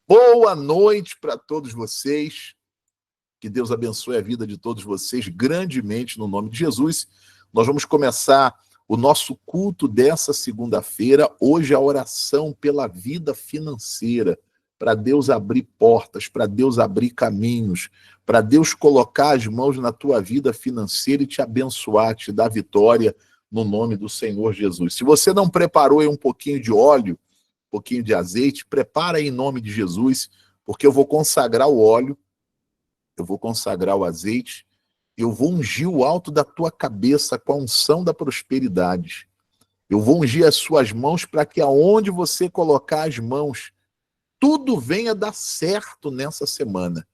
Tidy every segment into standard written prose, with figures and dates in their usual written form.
Boa noite para todos vocês. Que Deus abençoe a vida de todos vocês grandemente no nome de Jesus. Nós vamos começar o nosso culto dessa segunda-feira. Hoje a oração pela vida financeira, para Deus abrir portas, para Deus abrir caminhos, para Deus colocar as mãos na tua vida financeira e te abençoar, te dar vitória no nome do Senhor Jesus. Se você não preparou aí um pouquinho de óleo, um pouquinho de azeite, prepara aí em nome de Jesus, porque eu vou consagrar o óleo, eu vou consagrar o azeite, eu vou ungir o alto da tua cabeça com a unção da prosperidade. Eu vou ungir as suas mãos para que aonde você colocar as mãos, tudo venha dar certo nessa semana.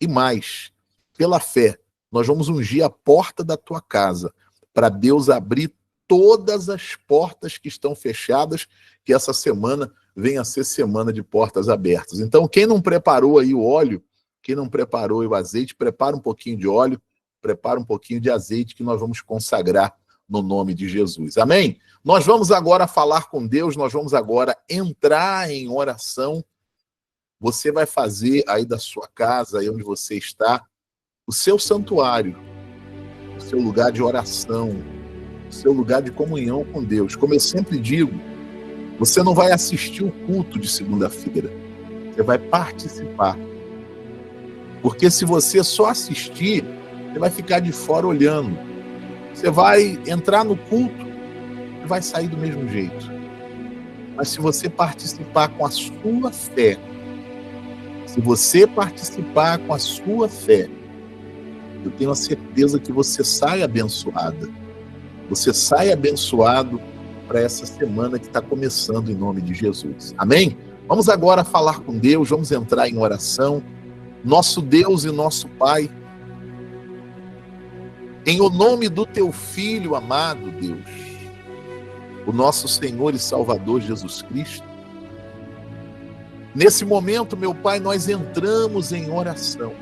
E mais, pela fé, nós vamos ungir a porta da tua casa, para Deus abrir todas as portas que estão fechadas, que essa semana venha a ser semana de portas abertas. Então, quem não preparou aí o óleo, quem não preparou aí o azeite, prepara um pouquinho de óleo, prepara um pouquinho de azeite que nós vamos consagrar no nome de Jesus. Amém? Nós vamos agora falar com Deus, nós vamos agora entrar em oração. Você vai fazer aí da sua casa, aí onde você está, o seu santuário, o seu lugar de oração, seu lugar de comunhão com Deus. Como eu sempre digo, você não vai assistir o culto de segunda-feira, você vai participar. Porque se você só assistir, você vai ficar de fora olhando. Você vai entrar no culto e vai sair do mesmo jeito. Mas se você participar com a sua fé, se você participar com a sua fé, eu tenho a certeza que você sai abençoada. Você sai abençoado para essa semana que está começando em nome de Jesus. Amém? Vamos agora falar com Deus, vamos entrar em oração. Nosso Deus e nosso Pai, em o nome do teu Filho amado, Deus, o nosso Senhor e Salvador Jesus Cristo, nesse momento, meu Pai, nós entramos em oração.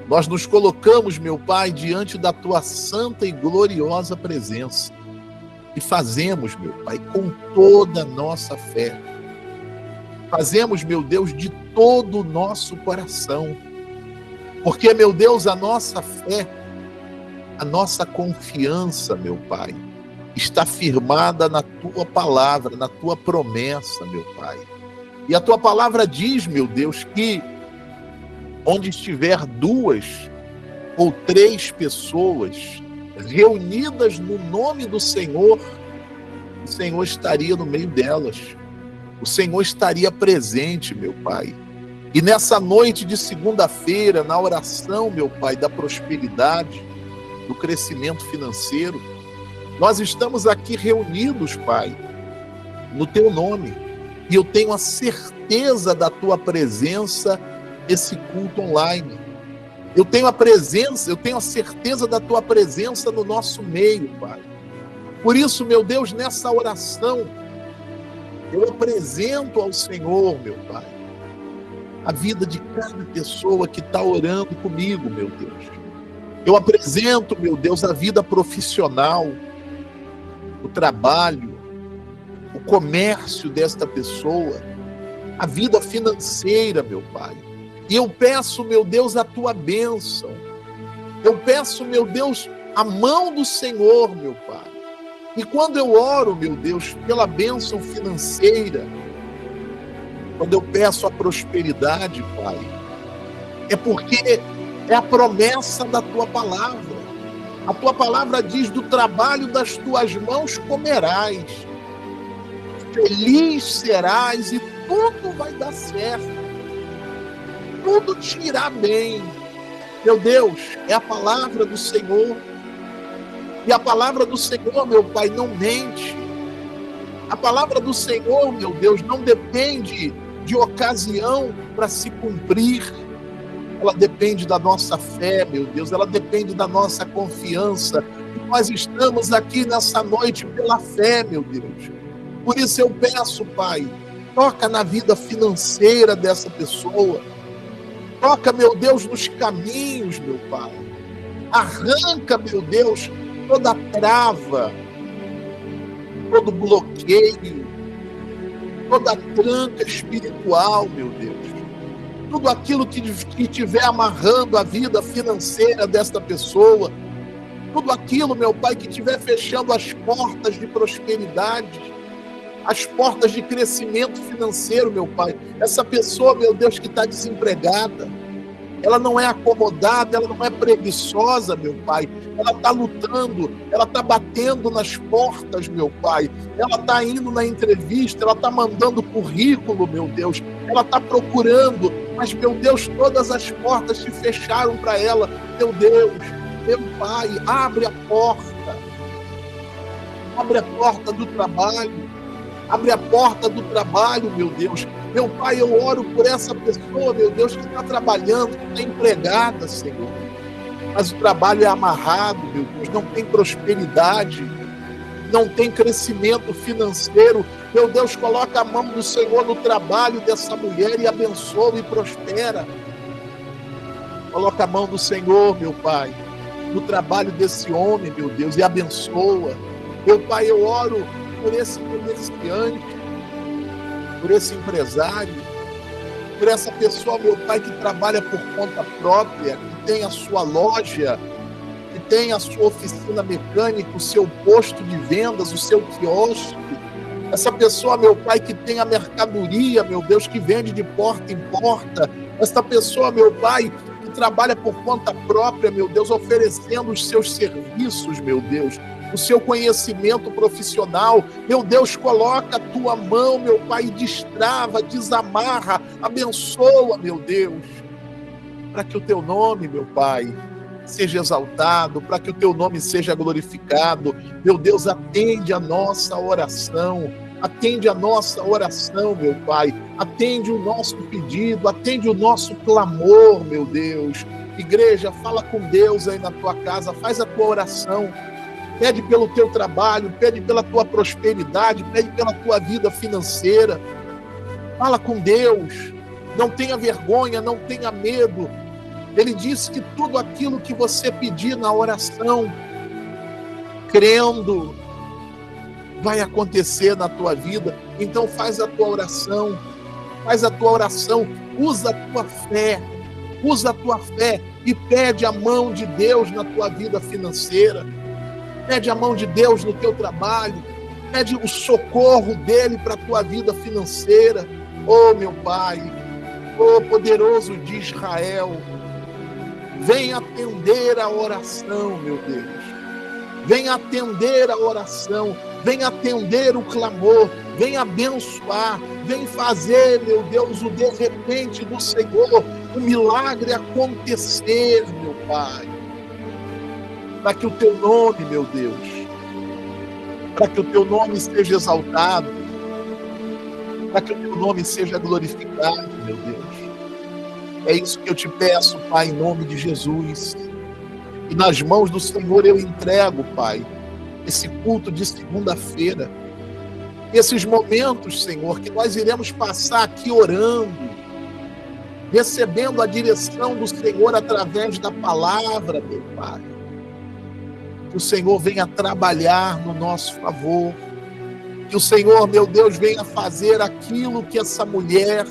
Nós nos colocamos, meu Pai, diante da tua santa e gloriosa presença. E fazemos, meu Pai, com toda a nossa fé. Fazemos, meu Deus, de todo o nosso coração. Porque, meu Deus, a nossa fé, a nossa confiança, meu Pai, está firmada na tua palavra, na tua promessa, meu Pai. E a tua palavra diz, meu Deus, que onde estiver 2 ou 3 pessoas reunidas no nome do Senhor, o Senhor estaria no meio delas. O Senhor estaria presente, meu Pai. E nessa noite de segunda-feira, na oração, meu Pai, da prosperidade, do crescimento financeiro, nós estamos aqui reunidos, Pai, no teu nome. E eu tenho a certeza da tua presença nesse culto online. Eu tenho a certeza da tua presença no nosso meio, Pai. Por isso, meu Deus, nessa oração, eu apresento ao Senhor, meu Pai, a vida de cada pessoa que está orando comigo, meu Deus. Eu apresento, meu Deus, a vida profissional, o trabalho, o comércio desta pessoa, a vida financeira, meu Pai. E eu peço, meu Deus, a tua bênção. Eu peço, meu Deus, a mão do Senhor, meu Pai. E quando eu oro, meu Deus, pela bênção financeira, quando eu peço a prosperidade, Pai, é porque é a promessa da tua palavra. A tua palavra diz: do trabalho das tuas mãos comerás, feliz serás e tudo vai dar certo. Tudo te irá bem. Meu Deus, é a palavra do Senhor. E a palavra do Senhor, meu Pai, não mente. A palavra do Senhor, meu Deus, não depende de ocasião para se cumprir. Ela depende da nossa fé, meu Deus. Ela depende da nossa confiança. E nós estamos aqui nessa noite pela fé, meu Deus. Por isso eu peço, Pai, toca na vida financeira dessa pessoa. Toca, meu Deus, nos caminhos, meu Pai. Arranca, meu Deus, toda trava, todo bloqueio, toda tranca espiritual, meu Deus. Tudo aquilo que estiver amarrando a vida financeira desta pessoa, tudo aquilo, meu Pai, que estiver fechando as portas de prosperidade, as portas de crescimento financeiro, meu Pai. Essa pessoa, meu Deus, que está desempregada, ela não é acomodada, ela não é preguiçosa, meu Pai. Ela está lutando, ela está batendo nas portas, meu Pai. Ela está indo na entrevista, ela está mandando currículo, meu Deus. Ela está procurando, mas, meu Deus, todas as portas se fecharam para ela. Meu Deus, meu Pai, abre a porta. Abre a porta do trabalho. Abre a porta do trabalho, meu Deus. Meu Pai, eu oro por essa pessoa, meu Deus, que está trabalhando, que está empregada, Senhor. Mas o trabalho é amarrado, meu Deus, não tem prosperidade, não tem crescimento financeiro. Meu Deus, coloca a mão do Senhor no trabalho dessa mulher e abençoa e prospera. Coloca a mão do Senhor, meu Pai, no trabalho desse homem, meu Deus, e abençoa. Meu Pai, eu oro por esse comerciante, por esse empresário, por essa pessoa, meu Pai, que trabalha por conta própria, que tem a sua loja, que tem a sua oficina mecânica, o seu posto de vendas, o seu quiosque. Essa pessoa, meu Pai, que tem a mercadoria, meu Deus, que vende de porta em porta. Essa pessoa, meu Pai, que trabalha por conta própria, meu Deus, oferecendo os seus serviços, meu Deus, o seu conhecimento profissional. Meu Deus, coloca a tua mão, meu Pai, e destrava, desamarra, abençoa, meu Deus, para que o teu nome, meu Pai, seja exaltado, para que o teu nome seja glorificado. Meu Deus, atende a nossa oração, atende a nossa oração, meu Pai, atende o nosso pedido, atende o nosso clamor, meu Deus. Igreja, fala com Deus aí na tua casa, faz a tua oração. Pede pelo teu trabalho, pede pela tua prosperidade, pede pela tua vida financeira. Fala com Deus. Não tenha vergonha, não tenha medo. Ele disse que tudo aquilo que você pedir na oração, crendo, vai acontecer na tua vida. Então faz a tua oração. Faz a tua oração. Usa a tua fé. Usa a tua fé e pede a mão de Deus na tua vida financeira. Pede a mão de Deus no teu trabalho. Pede o socorro dele para a tua vida financeira. Oh, meu Pai, oh, poderoso de Israel, vem atender a oração, meu Deus. Vem atender a oração. Vem atender o clamor. Vem abençoar. Vem fazer, meu Deus, o de repente do Senhor, o milagre acontecer, meu Pai. Para que o teu nome, meu Deus, para que o teu nome seja exaltado, para que o teu nome seja glorificado, meu Deus. É isso que eu te peço, Pai, em nome de Jesus. E nas mãos do Senhor eu entrego, Pai, esse culto de segunda-feira, esses momentos, Senhor, que nós iremos passar aqui orando, recebendo a direção do Senhor através da palavra, meu Pai. Que o Senhor venha trabalhar no nosso favor. Que o Senhor, meu Deus, venha fazer aquilo que essa mulher,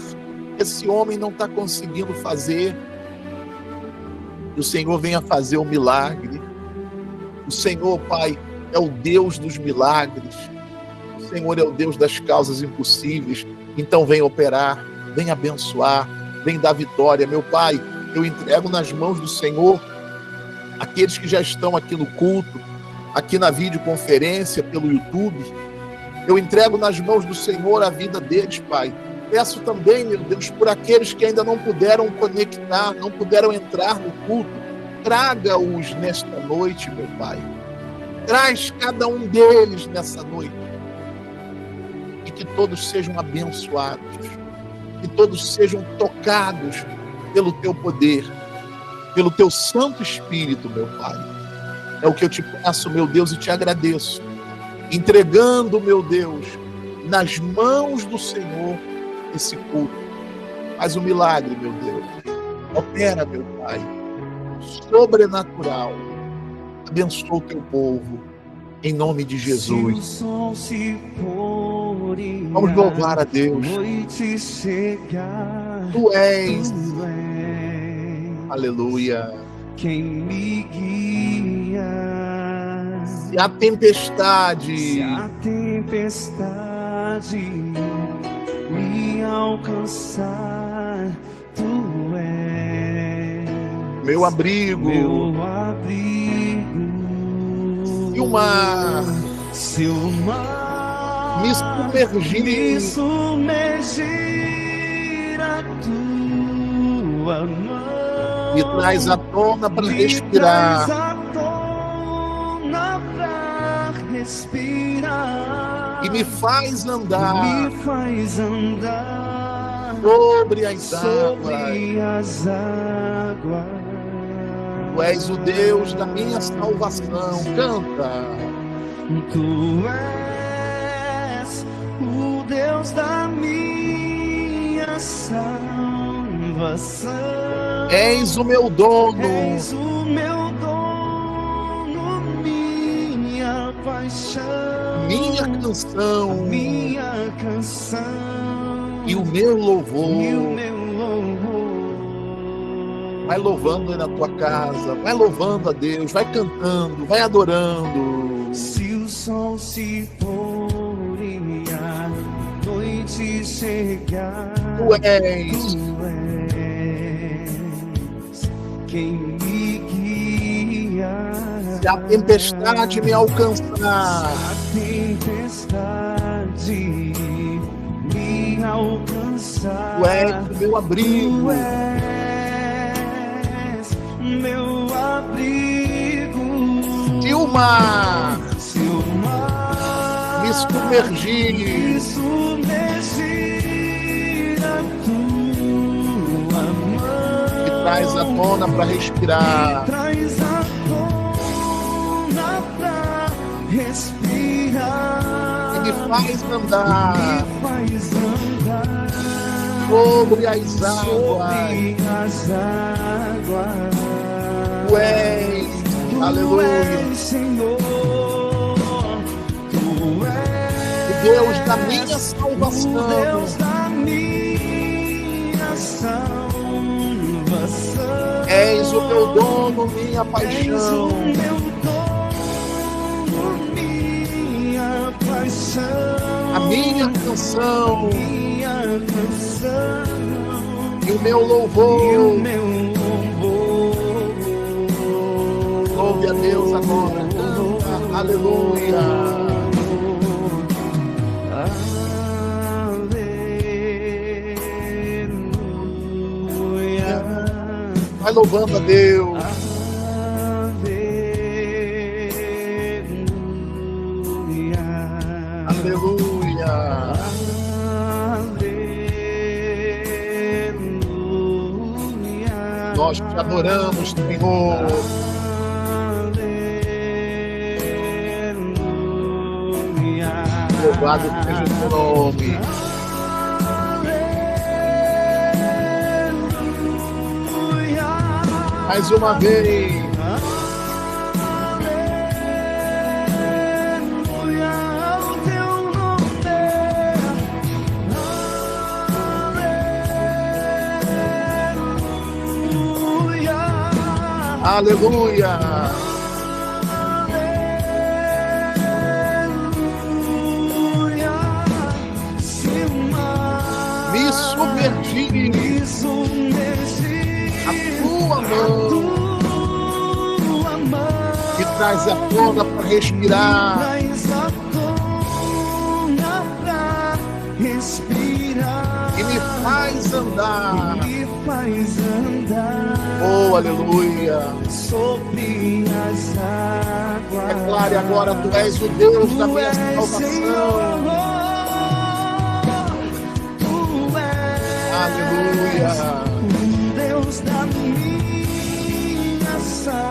esse homem não está conseguindo fazer. Que o Senhor venha fazer o milagre. O Senhor, Pai, é o Deus dos milagres. O Senhor é o Deus das causas impossíveis. Então vem operar, vem abençoar, vem dar vitória. Meu Pai, eu entrego nas mãos do Senhor aqueles que já estão aqui no culto, aqui na videoconferência, pelo YouTube. Eu entrego nas mãos do Senhor a vida deles, Pai. Peço também, meu Deus, por aqueles que ainda não puderam conectar, não puderam entrar no culto. Traga-os nesta noite, meu Pai. Traz cada um deles nessa noite. E que todos sejam abençoados. Que todos sejam tocados pelo teu poder, pelo teu Santo Espírito, meu Pai. É o que eu te peço, meu Deus, e te agradeço. Entregando, meu Deus, nas mãos do Senhor esse culto. Faz um milagre, meu Deus. Opera, meu Pai. Sobrenatural. Abençoa o teu povo. Em nome de Jesus. Se o sol se pôr Vamos louvar a Deus. Tu és, aleluia, quem me guia. Se a tempestade me alcançar, tu és meu abrigo, e o mar me submergir, a tua mão me traz à tona para respirar, e me faz andar sobre as águas. Tu és o Deus da minha salvação. Canta. Tu és o Deus da minha salvação. És o meu dono. És o meu dono, minha paixão, minha canção e o meu louvor. Vai louvando aí na tua casa, vai louvando a Deus, vai cantando, vai adorando. Se o sol se pôr e a noite chegar, tu és quem me guia. Se a tempestade me alcançar, tu és o meu abrigo. Meu abrigo. Se o mar me submergir, a tua mão me traz à tona para respirar, e me faz andar sobre as águas. Tu és, aleluia, Senhor, tu és o Deus da minha salvação. o Deus da minha salvação. És o meu dono, minha És paixão. o meu dono, minha paixão, A minha canção e o meu louvor. Louve a Deus agora, canta, aleluia. Aleluia. Vai louvando a Deus. Aleluia. Nós te adoramos, Senhor. Louvado seja o teu nome. Mais uma vez. Aleluia. Me submergir a tua mão que traz a tona para respirar, e me faz andar. Oh, aleluia. Sobre as águas. Declare agora, tu és o Deus da minha salvação. Aleluia. Deus da minha salvação.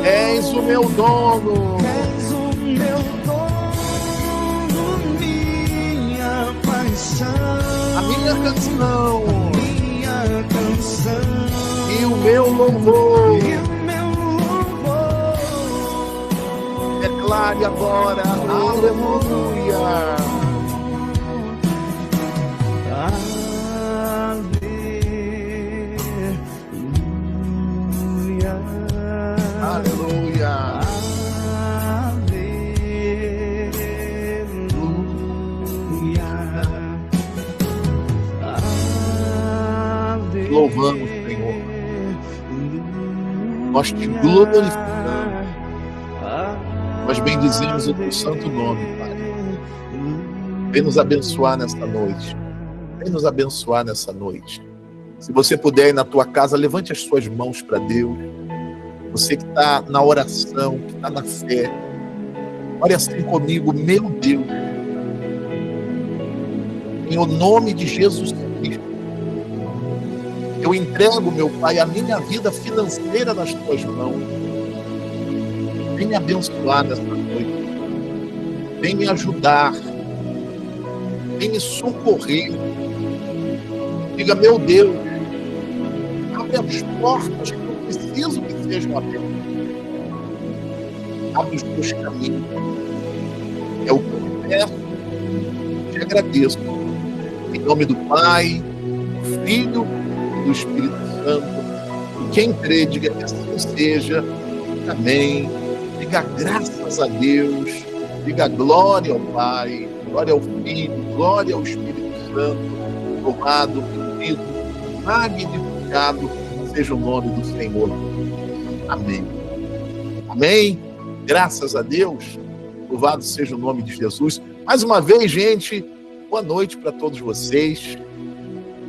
És o meu dono. És o meu dono, minha paixão. A minha canção. Minha canção. E o meu louvor. E o meu louvor. Declare declare agora. Aleluia. Aleluia. Louvamos, Senhor. Nós te glorificamos. Nós bendizemos o teu santo nome, Pai. Vem nos abençoar nesta noite. Vem nos abençoar nessa noite. Se você puder ir na tua casa, levante as suas mãos para Deus. Você que está na oração, que está na fé, ore assim comigo. Meu Deus, em o nome de Jesus Cristo, eu entrego, meu Pai, a minha vida financeira nas tuas mãos. Vem me abençoar nessa noite. Vem me ajudar. Vem me socorrer. Diga, meu Deus, abre as portas que eu preciso que sejam abertas. Abre os teus caminhos. É o que eu peço. Te agradeço. Em nome do Pai, do Filho e do Espírito Santo. E quem crê, diga que assim seja. Amém. Diga graças a Deus. Diga glória ao Pai, glória ao Filho, glória ao Espírito Santo. Louvado, bendito, magnificado seja o nome do Senhor. Amém. Amém. Graças a Deus. Louvado seja o nome de Jesus. Mais uma vez, gente, boa noite para todos vocês.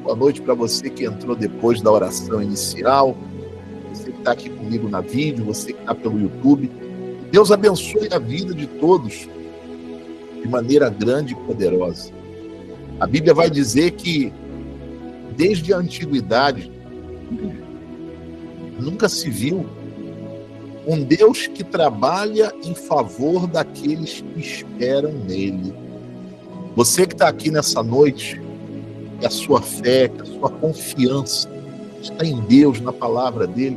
Boa noite para você que entrou depois da oração inicial. Você que está aqui comigo na vídeo, você que está pelo YouTube. Deus abençoe a vida de todos de maneira grande e poderosa. A Bíblia vai dizer que desde a antiguidade nunca se viu um Deus que trabalha em favor daqueles que esperam nele. Você que está aqui nessa noite, que a sua fé, que a sua confiança está em Deus, na palavra dele,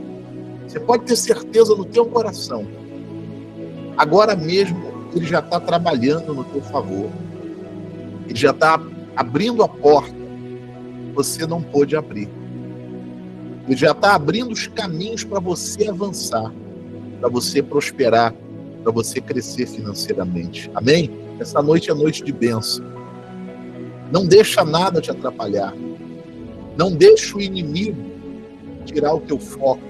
você pode ter certeza no teu coração. Agora mesmo ele já está trabalhando no teu favor. Ele já está abrindo a porta que você não pôde abrir. Ele já está abrindo os caminhos para você avançar, para você prosperar, para você crescer financeiramente. Amém? Essa noite é noite de bênção. Não deixa nada te atrapalhar. Não deixa o inimigo tirar o teu foco.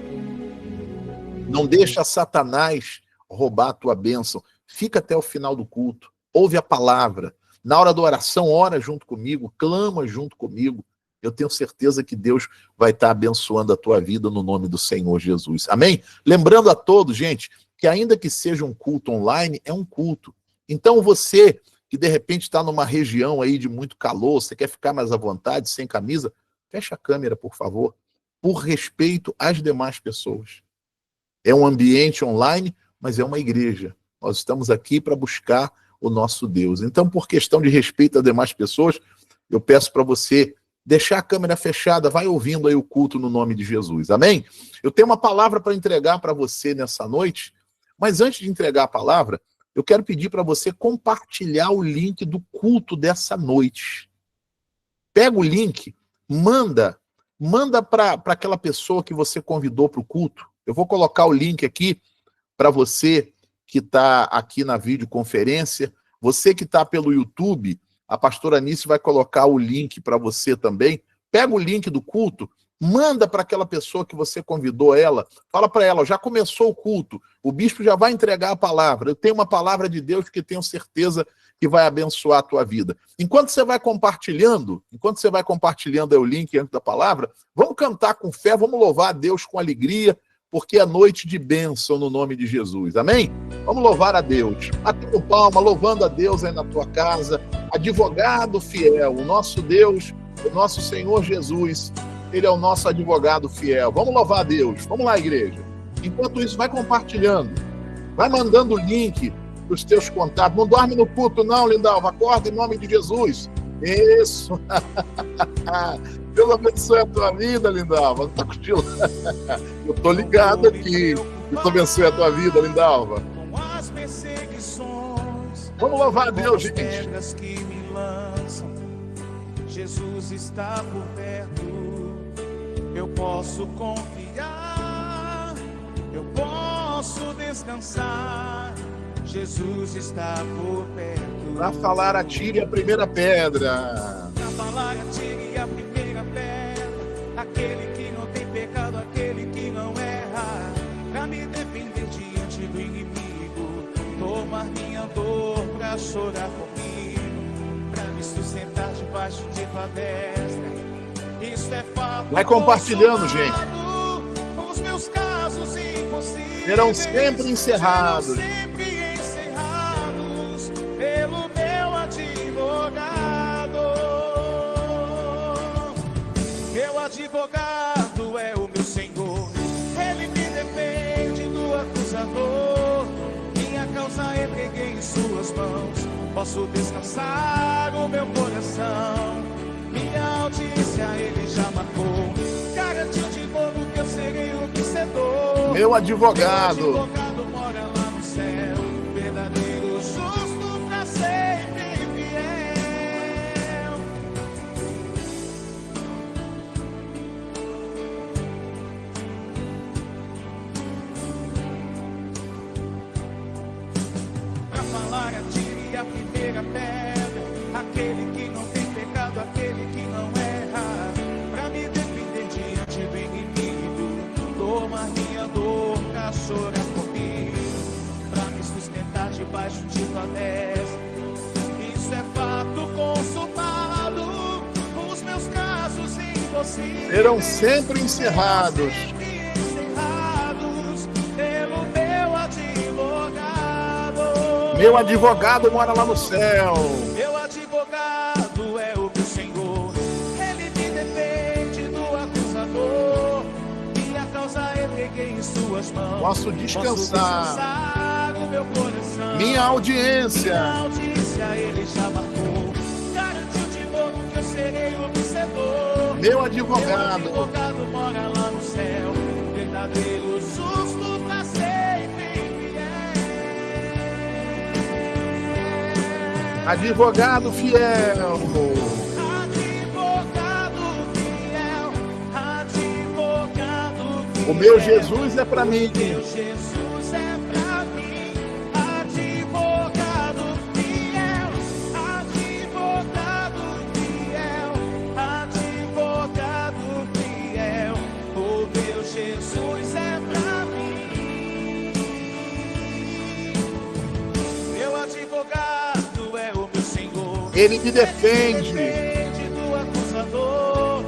Não deixa Satanás roubar a tua bênção. Fica até o final do culto. Ouve a palavra. Na hora da oração, ora junto comigo, clama junto comigo. Eu tenho certeza que Deus vai estar abençoando a tua vida no nome do Senhor Jesus. Amém? Lembrando a todos, gente, que ainda que seja um culto online, é um culto. Então você que de repente está numa região aí de muito calor, você quer ficar mais à vontade, sem camisa, fecha a câmera, por favor, por respeito às demais pessoas. É um ambiente online, mas é uma igreja. Nós estamos aqui para buscar o nosso Deus. Então, por questão de respeito às demais pessoas, eu peço para você deixar a câmera fechada, vai ouvindo aí o culto no nome de Jesus. Amém? Eu tenho uma palavra para entregar para você nessa noite, mas antes de entregar a palavra, eu quero pedir para você compartilhar o link do culto dessa noite. Pega o link, manda para aquela pessoa que você convidou para o culto. Eu vou colocar o link aqui para você que está aqui na videoconferência, você que está pelo YouTube, a pastora Anice vai colocar o link para você também. Pega o link do culto, manda para aquela pessoa que você convidou ela, fala para ela, já começou o culto, o bispo já vai entregar a palavra, eu tenho uma palavra de Deus que tenho certeza que vai abençoar a tua vida. Enquanto você vai compartilhando aí o link antes da palavra, vamos cantar com fé, vamos louvar a Deus com alegria, porque é noite de bênção no nome de Jesus, amém? Vamos louvar a Deus, batendo palma, louvando a Deus aí na tua casa, advogado fiel, o nosso Deus, o nosso Senhor Jesus, ele é o nosso advogado fiel. Vamos louvar a Deus, vamos lá, igreja. Enquanto isso, vai compartilhando, vai mandando o link para os teus contatos, não dorme no culto não, Lindalva, acorda em nome de Jesus, isso, Deus abençoe a tua vida, Lindalva. Tá curtindo? Eu tô ligado aqui. Deus abençoe a tua vida, Lindalva. Com as perseguições Vamos louvar a Deus, gente. Pedras que me lançam, Jesus está por perto. Eu posso confiar, eu posso descansar. Jesus está por perto. Para falar, atire a primeira pedra. Para falar, atire a primeira pedra. Aquele que não tem pecado, aquele que não erra. Para me defender diante do inimigo, tomar minha dor pra chorar comigo, pra me sustentar debaixo de tua destra. Isso é fato. Vai compartilhando, gente. Os meus casos impossíveis Serão sempre encerrados. serão sempre encerrados pelo meu advogado. Meu advogado é o meu Senhor. Ele me defende do acusador. Minha causa entreguei em suas mãos. Posso descansar o meu coração. Minha audiência ele já marcou. Garantiu de novo que eu serei o vencedor. Meu advogado. Meu advogado mora lá no céu. Verdadeiro, justo, pra sempre fiel. Pra falar, atire a primeira pedra. Aquele que não tem pecado, aquele que não erra. Pra me defender diante do inimigo, toma minha dor pra chorar comigo, pra me sustentar debaixo de tua destra. Isso é fato consumado. Os meus casos impossíveis Serão sempre encerrados. sempre encerrados pelo meu advogado. Meu advogado mora lá no céu. Meu advogado é o meu Senhor. Ele me defende do acusador. Minha causa entreguei em suas mãos. Posso descansar. O meu coração. Minha audiência. Minha audiência ele já marcou. Garantiu de novo que eu serei o vencedor. Meu advogado. Meu advogado mora lá no céu. Verdadeiro, justo, pra sempre fiel. Advogado fiel. Advogado fiel, advogado fiel. O meu Jesus é para mim. Meu Jesus é pra mim. Advogado fiel, advogado fiel, advogado fiel. O meu Jesus é pra mim. Meu advogado é o meu Senhor. Ele me defende. Defende do acusador.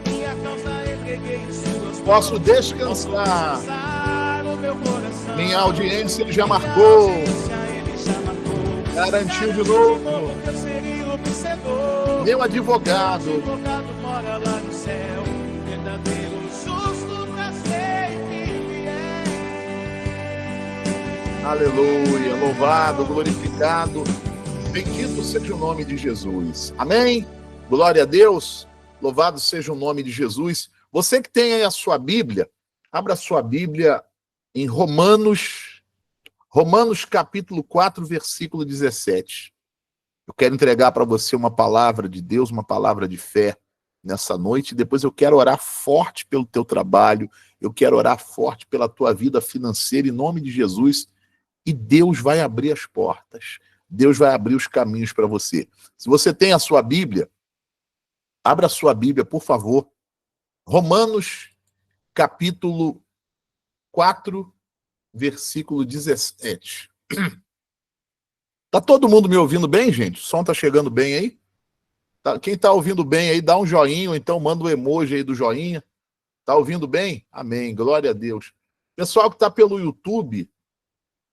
Minha causa entreguei em suas mãos. Posso descansar. Descansar o meu coração. Minha audiência ele já marcou. Minha audiência ele já marcou. Garantiu de novo. Que eu seria o vencedor. Meu advogado. Meu advogado mora lá no céu. Verdadeiro, justo, pra sempre fiel. Aleluia. Louvado, glorificado. Bendito seja o nome de Jesus. Amém? Glória a Deus. Louvado seja o nome de Jesus. Você que tem aí a sua Bíblia, abra a sua Bíblia em Romanos capítulo 4, versículo 17. Eu quero entregar para você uma palavra de Deus, uma palavra de fé nessa noite. Depois eu quero orar forte pelo teu trabalho, eu quero orar forte pela tua vida financeira em nome de Jesus. E Deus vai abrir as portas. Deus vai abrir os caminhos para você. Se você tem a sua Bíblia, abra a sua Bíblia, por favor. Romanos, capítulo 4, versículo 17. Tá todo mundo me ouvindo bem, gente? O som tá chegando bem aí? Quem tá ouvindo bem aí, dá um joinha, ou então manda um emoji aí do joinha. Tá ouvindo bem? Amém, glória a Deus. Pessoal que tá pelo YouTube,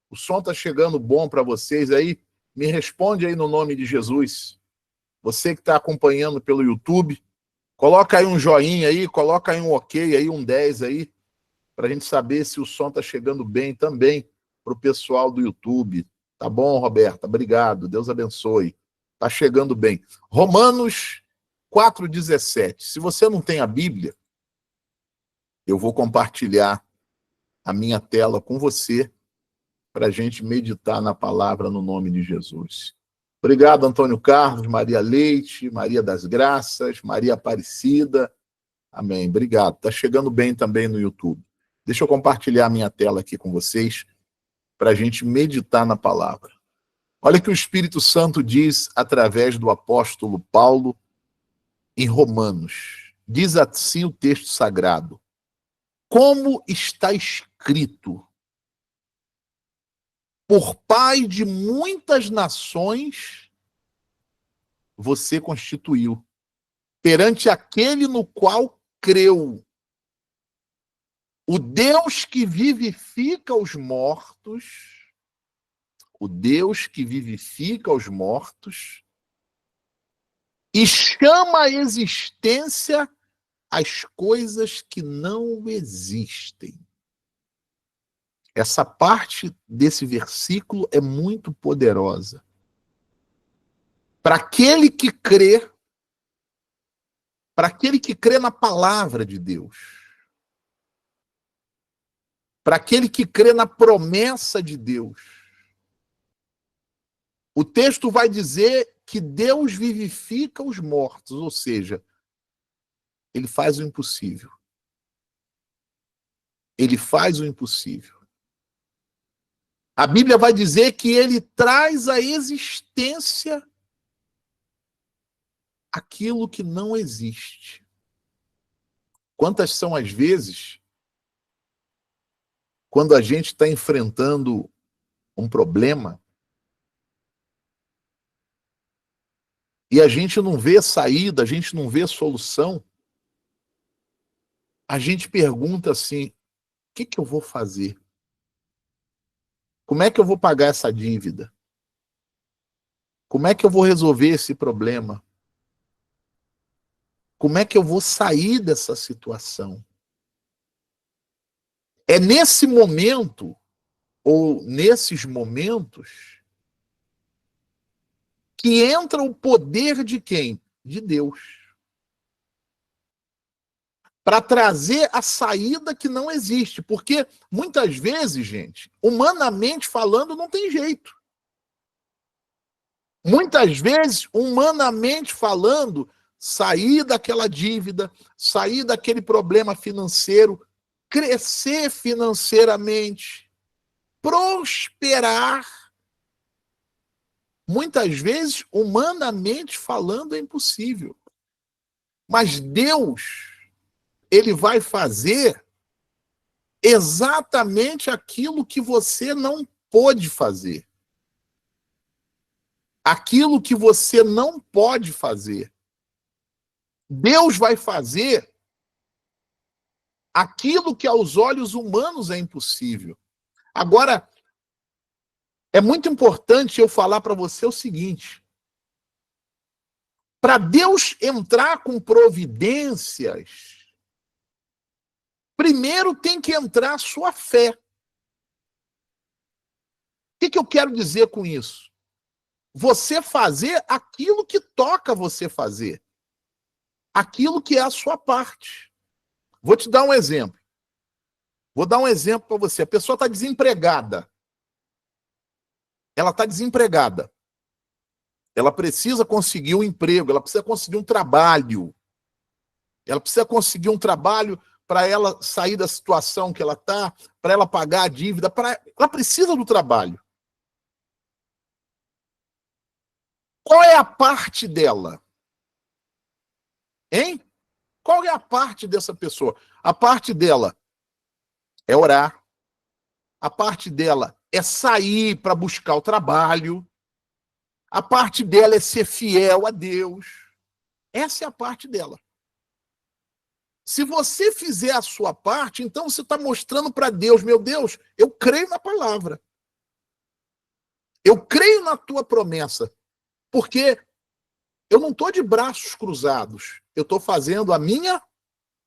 o som tá chegando bom para vocês aí? Me responde aí no nome de Jesus. Você que está acompanhando pelo YouTube, coloca aí um joinha aí, coloca aí um ok aí, um 10 aí, para a gente saber se o som está chegando bem também para o pessoal do YouTube. Tá bom, Roberta? Obrigado. Deus abençoe. Tá chegando bem. Romanos 4,17. Se você não tem a Bíblia, eu vou compartilhar a minha tela com você para a gente meditar na palavra no nome de Jesus. Obrigado, Antônio Carlos, Maria Leite, Maria das Graças, Maria Aparecida. Amém. Obrigado. Está chegando bem também no YouTube. Deixa eu compartilhar a minha tela aqui com vocês para a gente meditar na palavra. Olha o que o Espírito Santo diz através do apóstolo Paulo em Romanos. Diz assim o texto sagrado: como está escrito, por Pai de muitas nações você constituiu, perante aquele no qual creu. O Deus que vivifica os mortos, o Deus que vivifica os mortos e chama à existência as coisas que não existem. Essa parte desse versículo é muito poderosa. Para aquele que crê na palavra de Deus, para aquele que crê na promessa de Deus, o texto vai dizer que Deus vivifica os mortos, ou seja, ele faz o impossível. Ele faz o impossível. A Bíblia vai dizer que ele traz à existência aquilo que não existe. Quantas são as vezes, quando a gente está enfrentando um problema e a gente não vê saída, a gente não vê solução, a gente pergunta assim: o que eu vou fazer? Como é que eu vou pagar essa dívida? Como é que eu vou resolver esse problema? Como é que eu vou sair dessa situação? É nesse momento, ou nesses momentos, que entra o poder de quem? De Deus. Para trazer a saída que não existe. Porque, muitas vezes, gente, humanamente falando, não tem jeito. Muitas vezes, humanamente falando, sair daquela dívida, sair daquele problema financeiro, crescer financeiramente, prosperar, muitas vezes, humanamente falando, é impossível. Mas Deus, ele vai fazer exatamente aquilo que você não pôde fazer. Aquilo que você não pode fazer. Deus vai fazer aquilo que aos olhos humanos é impossível. Agora, é muito importante eu falar para você o seguinte: para Deus entrar com providências, primeiro tem que entrar a sua fé. O que eu quero dizer com isso? Você fazer aquilo que toca você fazer. Aquilo que é a sua parte. Vou te dar um exemplo. Vou dar um exemplo para você. A pessoa está desempregada. Ela está desempregada. Ela precisa conseguir um emprego, ela precisa conseguir um trabalho. Ela precisa conseguir um trabalho para ela sair da situação que ela está, para ela pagar a dívida. Ela precisa do trabalho. Qual é a parte dela? Hein? Qual é a parte dessa pessoa? A parte dela é orar. A parte dela é sair para buscar o trabalho. A parte dela é ser fiel a Deus. Essa é a parte dela. Se você fizer a sua parte, então você está mostrando para Deus: meu Deus, eu creio na palavra. Eu creio na tua promessa. Porque eu não estou de braços cruzados. Eu estou fazendo a minha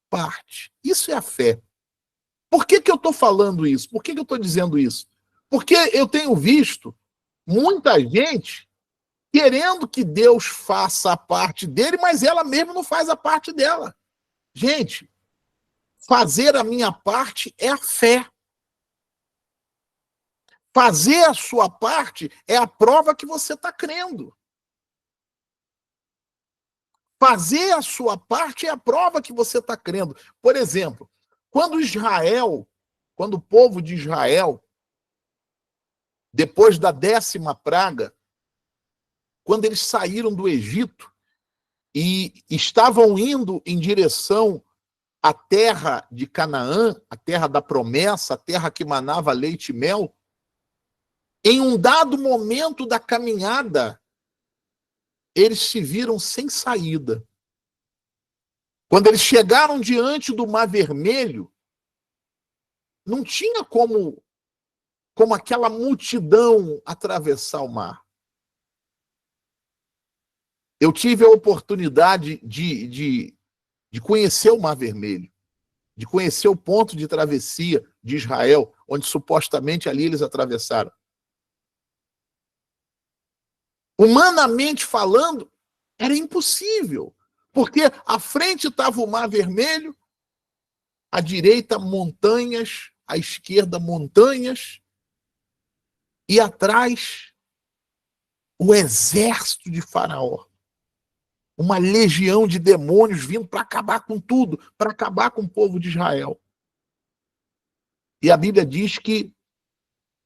parte. Isso é a fé. Por que eu estou falando isso? Por que eu estou dizendo isso? Porque eu tenho visto muita gente querendo que Deus faça a parte dele, mas ela mesma não faz a parte dela. Gente, fazer a minha parte é a fé. Fazer a sua parte é a prova que você está crendo. Fazer a sua parte é a prova que você está crendo. Por exemplo, quando o povo de Israel, depois da 10ª praga, quando eles saíram do Egito e estavam indo em direção à terra de Canaã, a terra da promessa, a terra que manava leite e mel, em um dado momento da caminhada, eles se viram sem saída. Quando eles chegaram diante do Mar Vermelho, não tinha como aquela multidão atravessar o mar. Eu tive a oportunidade de conhecer o Mar Vermelho, de conhecer o ponto de travessia de Israel, onde supostamente ali eles atravessaram. Humanamente falando, era impossível, porque à frente estava o Mar Vermelho, à direita montanhas, à esquerda montanhas, e atrás o exército de Faraó. Uma legião de demônios vindo para acabar com tudo, para acabar com o povo de Israel. E a Bíblia diz que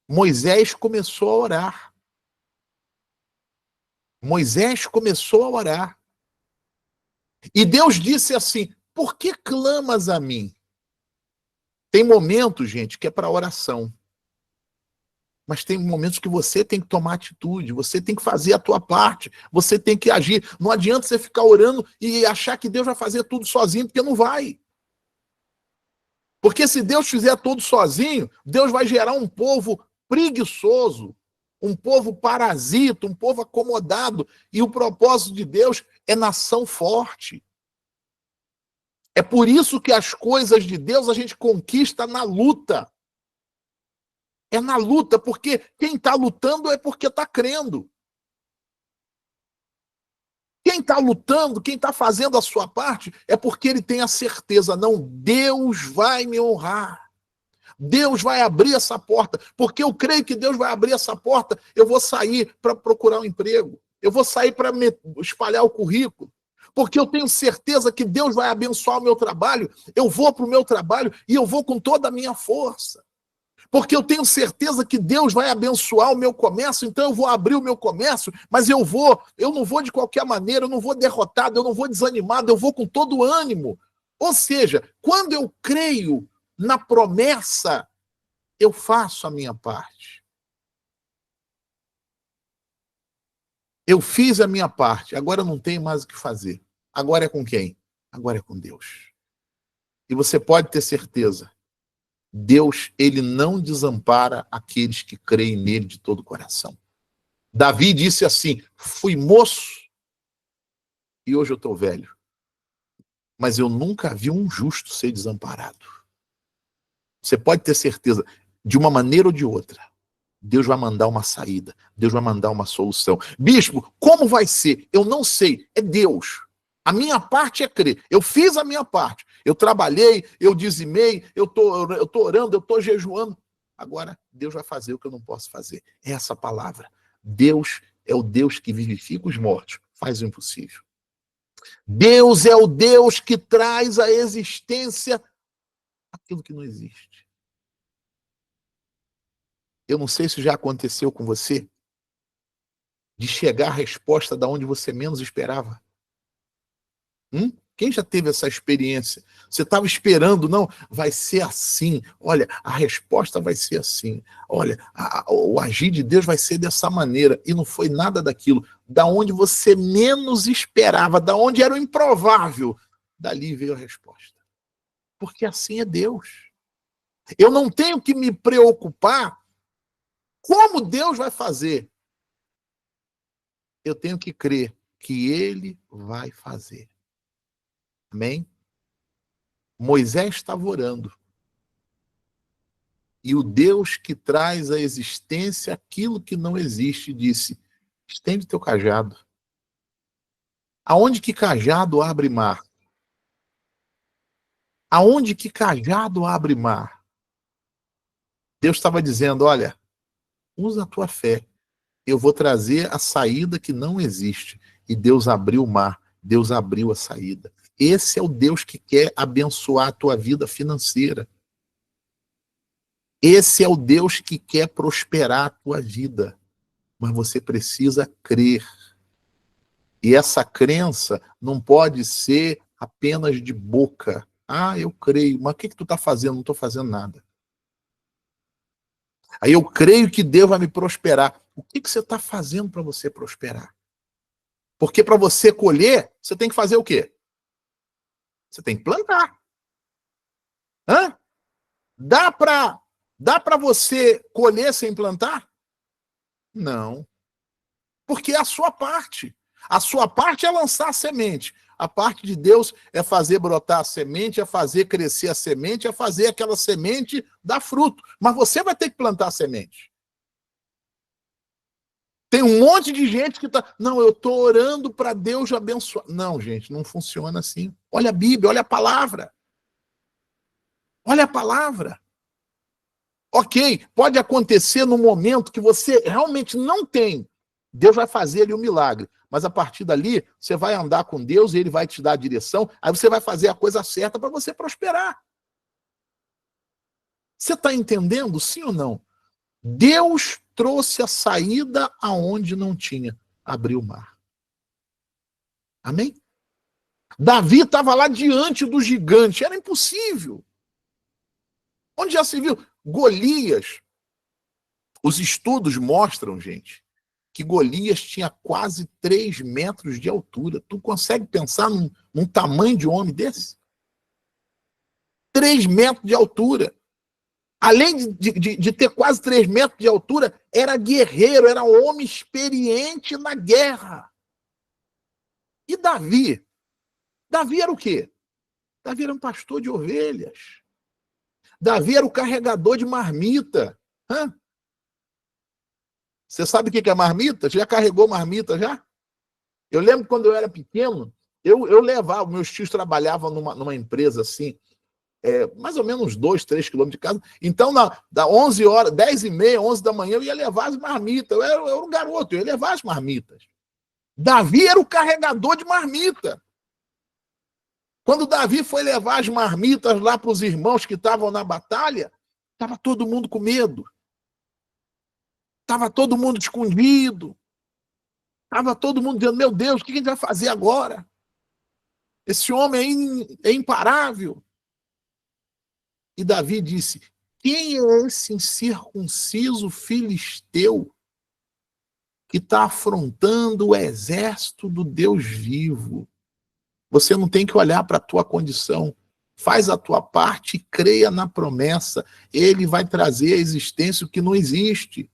Moisés começou a orar. Moisés começou a orar. E Deus disse assim: por que clamas a mim? Tem momentos, gente, que é para oração. Mas tem momentos que você tem que tomar atitude, você tem que fazer a tua parte, você tem que agir. Não adianta você ficar orando e achar que Deus vai fazer tudo sozinho, porque não vai. Porque se Deus fizer tudo sozinho, Deus vai gerar um povo preguiçoso, um povo parasita, um povo acomodado. E o propósito de Deus é nação forte. É por isso que as coisas de Deus a gente conquista na luta. É na luta, porque quem está lutando é porque está crendo. Quem está lutando, quem está fazendo a sua parte, é porque ele tem a certeza, não, Deus vai me honrar. Deus vai abrir essa porta, porque eu creio que Deus vai abrir essa porta, eu vou sair para procurar um emprego, eu vou sair para espalhar o currículo, porque eu tenho certeza que Deus vai abençoar o meu trabalho, eu vou para o meu trabalho e eu vou com toda a minha força. Porque eu tenho certeza que Deus vai abençoar o meu comércio, então eu vou abrir o meu comércio, mas eu não vou de qualquer maneira, eu não vou derrotado, eu não vou desanimado, eu vou com todo o ânimo. Ou seja, quando eu creio na promessa, eu faço a minha parte. Eu fiz a minha parte, agora eu não tenho mais o que fazer. Agora é com quem? Agora é com Deus. E você pode ter certeza, Deus, ele não desampara aqueles que creem nele de todo o coração. Davi disse assim: fui moço e hoje eu estou velho, mas eu nunca vi um justo ser desamparado. Você pode ter certeza, de uma maneira ou de outra, Deus vai mandar uma saída, Deus vai mandar uma solução. Bispo, como vai ser? Eu não sei, é Deus. A minha parte é crer. Eu fiz a minha parte. Eu trabalhei, eu dizimei, eu tô orando, eu tô jejuando. Agora, Deus vai fazer o que eu não posso fazer. É essa palavra. Deus é o Deus que vivifica os mortos, faz o impossível. Deus é o Deus que traz à existência aquilo que não existe. Eu não sei se já aconteceu com você, de chegar a resposta da onde você menos esperava. Quem já teve essa experiência? Você estava esperando, não, vai ser assim. Olha, a resposta vai ser assim. Olha, o agir de Deus vai ser dessa maneira. E não foi nada daquilo. Da onde você menos esperava, da onde era o improvável, dali veio a resposta. Porque assim é Deus. Eu não tenho que me preocupar como Deus vai fazer. Eu tenho que crer que Ele vai fazer. Amém? Moisés estava orando. E o Deus que traz à existência aquilo que não existe disse: estende teu cajado. Aonde que cajado abre mar? Aonde que cajado abre mar? Deus estava dizendo: olha, Usa a tua fé. Eu vou trazer a saída que não existe. E Deus abriu o mar. Deus abriu a saída. Esse é o Deus que quer abençoar a tua vida financeira. Esse é o Deus que quer prosperar a tua vida. Mas você precisa crer. E essa crença não pode ser apenas de boca. Ah, eu creio. Mas o que tu está fazendo? Não estou fazendo nada. Aí eu creio que Deus vai me prosperar. O que você está fazendo para você prosperar? Porque para você colher, você tem que fazer o quê? Você tem que plantar. Hã? Dá para você colher sem plantar? Não. Porque é a sua parte. A sua parte é lançar a semente. A parte de Deus é fazer brotar a semente, é fazer crescer a semente, é fazer aquela semente dar fruto. Mas você vai ter que plantar a semente. Tem um monte de gente que está... Não, eu estou orando para Deus abençoar. Não, gente, não funciona assim. Olha a Bíblia, olha a palavra. Olha a palavra. Ok, pode acontecer no momento que você realmente não tem. Deus vai fazer ali um milagre. Mas a partir dali, você vai andar com Deus e Ele vai te dar a direção. Aí você vai fazer a coisa certa para você prosperar. Você está entendendo, sim ou não? Deus trouxe a saída aonde não tinha. Abriu o mar. Amém? Davi estava lá diante do gigante. Era impossível. Onde já se viu? Golias. Os estudos mostram, gente, que Golias tinha quase 3 metros de altura. Tu consegue pensar num tamanho de homem desse? 3 metros de altura. Além de ter quase 3 metros de altura, era guerreiro, era homem experiente na guerra. E Davi? Davi era o quê? Davi era um pastor de ovelhas. Davi era o carregador de marmita. Hã? Você sabe o que é marmita? Você já carregou marmita já? Eu lembro quando eu era pequeno, eu levava, meus tios trabalhavam numa empresa assim, mais ou menos uns 2, 3 quilômetros de casa. Então, da 11 horas, 10h30, 11 da manhã, eu ia levar as marmitas. Eu era um garoto, eu ia levar as marmitas. Davi era o carregador de marmita. Quando Davi foi levar as marmitas lá para os irmãos que estavam na batalha, estava todo mundo com medo. Estava todo mundo escondido. Estava todo mundo dizendo, meu Deus, o que a gente vai fazer agora? Esse homem é imparável. E Davi disse, quem é esse incircunciso filisteu que está afrontando o exército do Deus vivo? Você não tem que olhar para a tua condição. Faz a tua parte e creia na promessa. Ele vai trazer à existência o que não existe.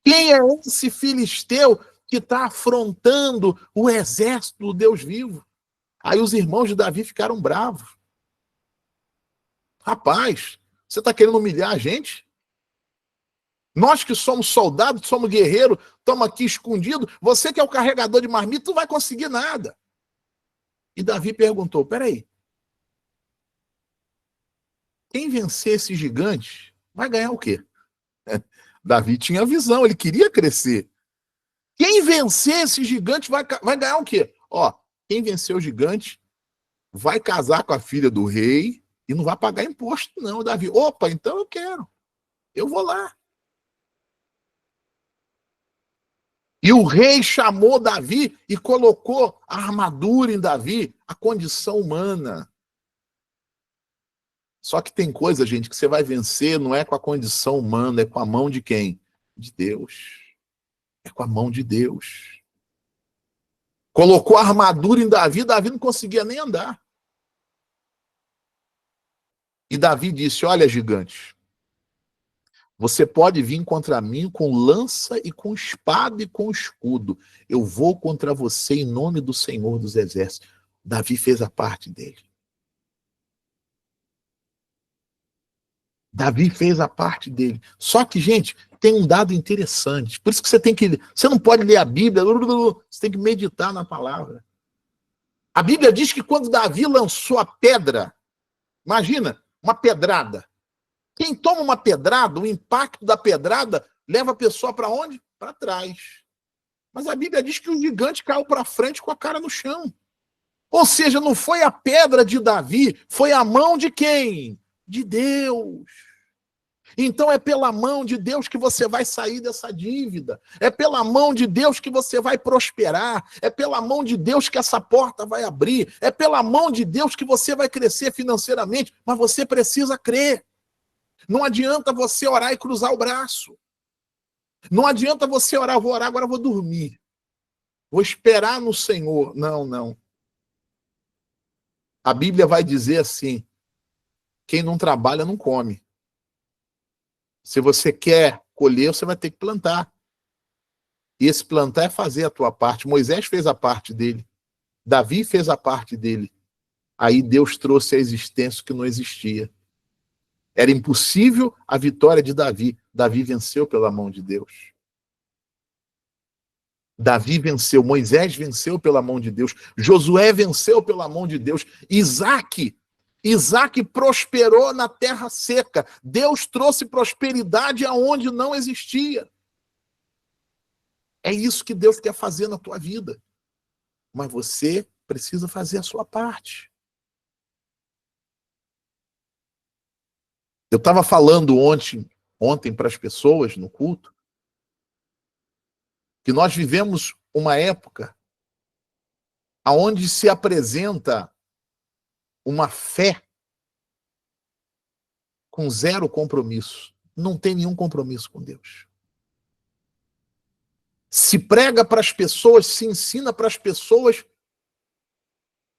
Quem é esse filisteu que está afrontando o exército do Deus vivo? Aí os irmãos de Davi ficaram bravos. Rapaz, você está querendo humilhar a gente? Nós que somos soldados, somos guerreiros, estamos aqui escondidos. Você que é o carregador de marmita, não vai conseguir nada. E Davi perguntou, peraí, quem vencer esse gigante vai ganhar o quê? Davi tinha visão, ele queria crescer. Quem vencer esse gigante vai ganhar o quê? Ó, quem vencer o gigante vai casar com a filha do rei e não vai pagar imposto, não, Davi. Opa, então eu quero. Eu vou lá. E o rei chamou Davi e colocou a armadura em Davi, a condição humana. Só que tem coisa, gente, que você vai vencer não é com a condição humana, é com a mão de quem? De Deus. É com a mão de Deus. Colocou a armadura em Davi, Davi não conseguia nem andar. E Davi disse, olha, gigante, você pode vir contra mim com lança e com espada e com escudo. Eu vou contra você em nome do Senhor dos Exércitos. Davi fez a parte dele. Davi fez a parte dele. Só que, gente, tem um dado interessante. Por isso que você não pode ler a Bíblia, você tem que meditar na palavra. A Bíblia diz que quando Davi lançou a pedra, imagina, uma pedrada. Quem toma uma pedrada, o impacto da pedrada leva a pessoa para onde? Para trás. Mas a Bíblia diz que o gigante caiu para frente com a cara no chão. Ou seja, não foi a pedra de Davi, foi a mão de quem? De Deus. Então é pela mão de Deus que você vai sair dessa dívida. É pela mão de Deus que você vai prosperar. É pela mão de Deus que essa porta vai abrir. É pela mão de Deus que você vai crescer financeiramente. Mas você precisa crer. Não adianta você orar e cruzar o braço. Não adianta você orar, vou orar, agora vou dormir. Vou esperar no Senhor. Não, não. A Bíblia vai dizer assim, quem não trabalha não come. Se você quer colher, você vai ter que plantar. E esse plantar é fazer a tua parte. Moisés fez a parte dele. Davi fez a parte dele. Aí Deus trouxe a existência que não existia. Era impossível a vitória de Davi. Davi venceu pela mão de Deus. Davi venceu, Moisés venceu pela mão de Deus, Josué venceu pela mão de Deus, Isaac prosperou na terra seca. Deus trouxe prosperidade aonde não existia. É isso que Deus quer fazer na tua vida. Mas você precisa fazer a sua parte. Eu estava falando ontem para as pessoas no culto, que nós vivemos uma época onde se apresenta uma fé com zero compromisso. Não tem nenhum compromisso com Deus. Se prega para as pessoas, se ensina para as pessoas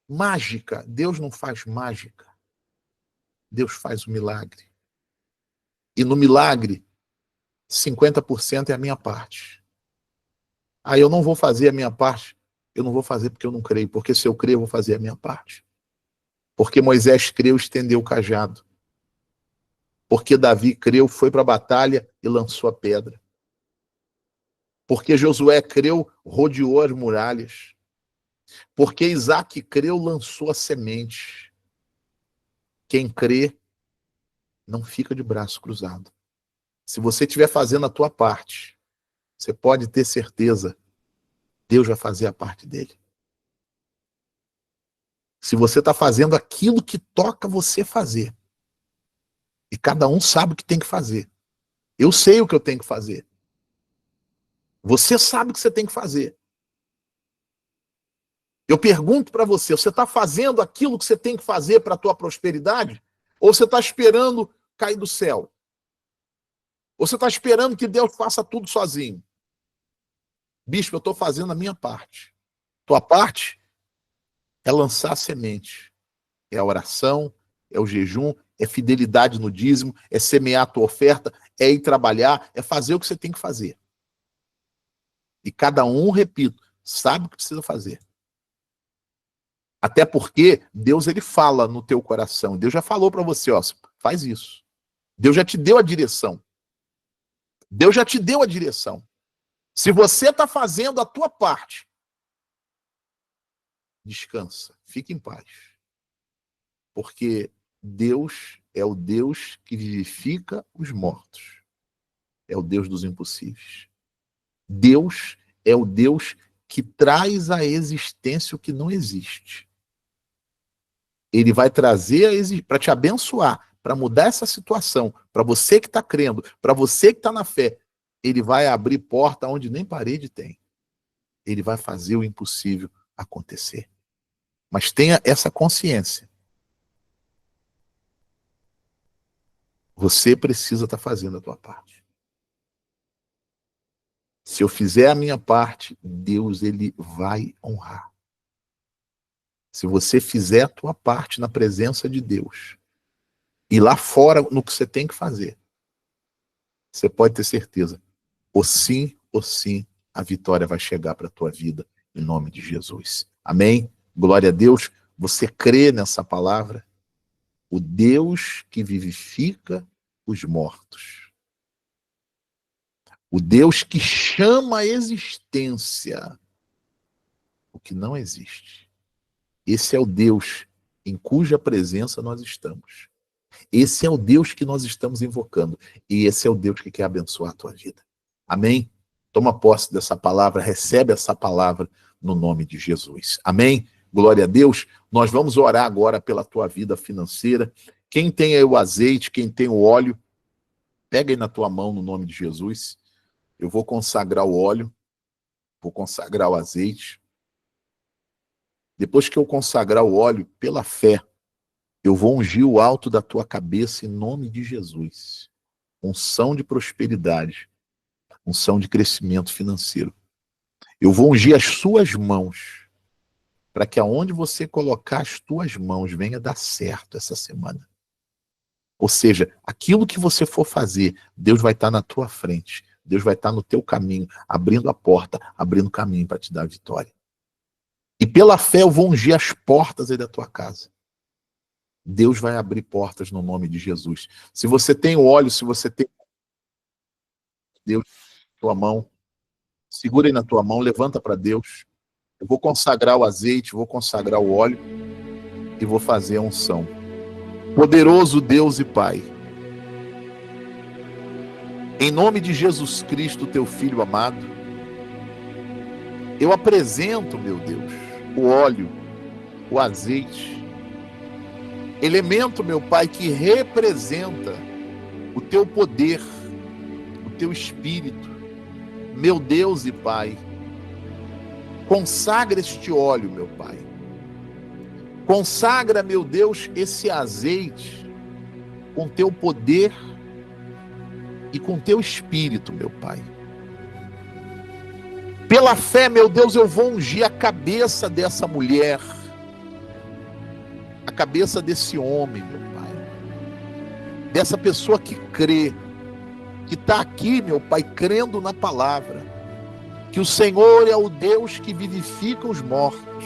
mágica. Deus não faz mágica. Deus faz o milagre. E no milagre, 50% é a minha parte. Aí eu não vou fazer a minha parte. Eu não vou fazer porque eu não creio. Porque se eu crer, eu vou fazer a minha parte. Porque Moisés creu, estendeu o cajado. Porque Davi creu, foi para a batalha e lançou a pedra. Porque Josué creu, rodeou as muralhas. Porque Isaac creu, lançou a semente. Quem crê, não fica de braço cruzado. Se você estiver fazendo a tua parte, você pode ter certeza, Deus vai fazer a parte dele. Se você está fazendo aquilo que toca você fazer, e cada um sabe o que tem que fazer. Eu sei o que eu tenho que fazer. Você sabe o que você tem que fazer. Eu pergunto para você, você está fazendo aquilo que você tem que fazer para a tua prosperidade? Ou você está esperando cair do céu? Ou você está esperando que Deus faça tudo sozinho? Bispo, eu estou fazendo a minha parte. Tua parte é lançar a semente. É a oração, é o jejum, é fidelidade no dízimo, é semear a tua oferta, é ir trabalhar, é fazer o que você tem que fazer. E cada um, repito, sabe o que precisa fazer. Até porque Deus, ele fala no teu coração. Deus já falou para você, ó, faz isso. Deus já te deu a direção. Deus já te deu a direção. Se você está fazendo a tua parte, descansa, fique em paz. Porque Deus é o Deus que vivifica os mortos. É o Deus dos impossíveis. Deus é o Deus que traz à existência o que não existe. Ele vai trazer para te abençoar, para mudar essa situação, para você que está crendo, para você que está na fé. Ele vai abrir porta onde nem parede tem. Ele vai fazer o impossível acontecer. Mas tenha essa consciência. Você precisa estar fazendo a tua parte. Se eu fizer a minha parte, Deus, ele vai honrar. Se você fizer a tua parte na presença de Deus, e lá fora no que você tem que fazer, você pode ter certeza, ou sim, a vitória vai chegar para a tua vida, em nome de Jesus. Amém? Glória a Deus. Você crê nessa palavra? O Deus que vivifica os mortos. O Deus que chama a existência o que não existe. Esse é o Deus em cuja presença nós estamos. Esse é o Deus que nós estamos invocando. E esse é o Deus que quer abençoar a tua vida. Amém? Toma posse dessa palavra, recebe essa palavra no nome de Jesus. Amém? Glória a Deus. Nós vamos orar agora pela tua vida financeira. Quem tem aí o azeite, quem tem o óleo, pega aí na tua mão no nome de Jesus. Eu vou consagrar o óleo, vou consagrar o azeite. Depois que eu consagrar o óleo, pela fé, eu vou ungir o alto da tua cabeça em nome de Jesus. Unção de prosperidade, unção de crescimento financeiro. Eu vou ungir as suas mãos, para que aonde você colocar as tuas mãos venha dar certo essa semana. Ou seja, aquilo que você for fazer, Deus vai estar na tua frente. Deus vai estar no teu caminho, abrindo a porta, abrindo o caminho para te dar a vitória. E pela fé eu vou ungir as portas aí da tua casa. Deus vai abrir portas no nome de Jesus. Se você tem o óleo, se você tem Deus na tua mão, segura aí na tua mão, levanta para Deus. Eu vou consagrar o azeite, vou consagrar o óleo e vou fazer a unção. Poderoso Deus e Pai, em nome de Jesus Cristo, teu Filho amado, eu apresento, meu Deus, o óleo, o azeite, elemento, meu Pai, que representa o teu poder, o teu Espírito. Meu Deus e Pai, consagra este óleo, meu Pai. Consagra, meu Deus, esse azeite com teu poder e com teu Espírito, meu Pai. Pela fé, meu Deus, eu vou ungir a cabeça dessa mulher, a cabeça desse homem, meu Pai, dessa pessoa que crê, que está aqui, meu Pai, crendo na palavra, que o Senhor é o Deus que vivifica os mortos,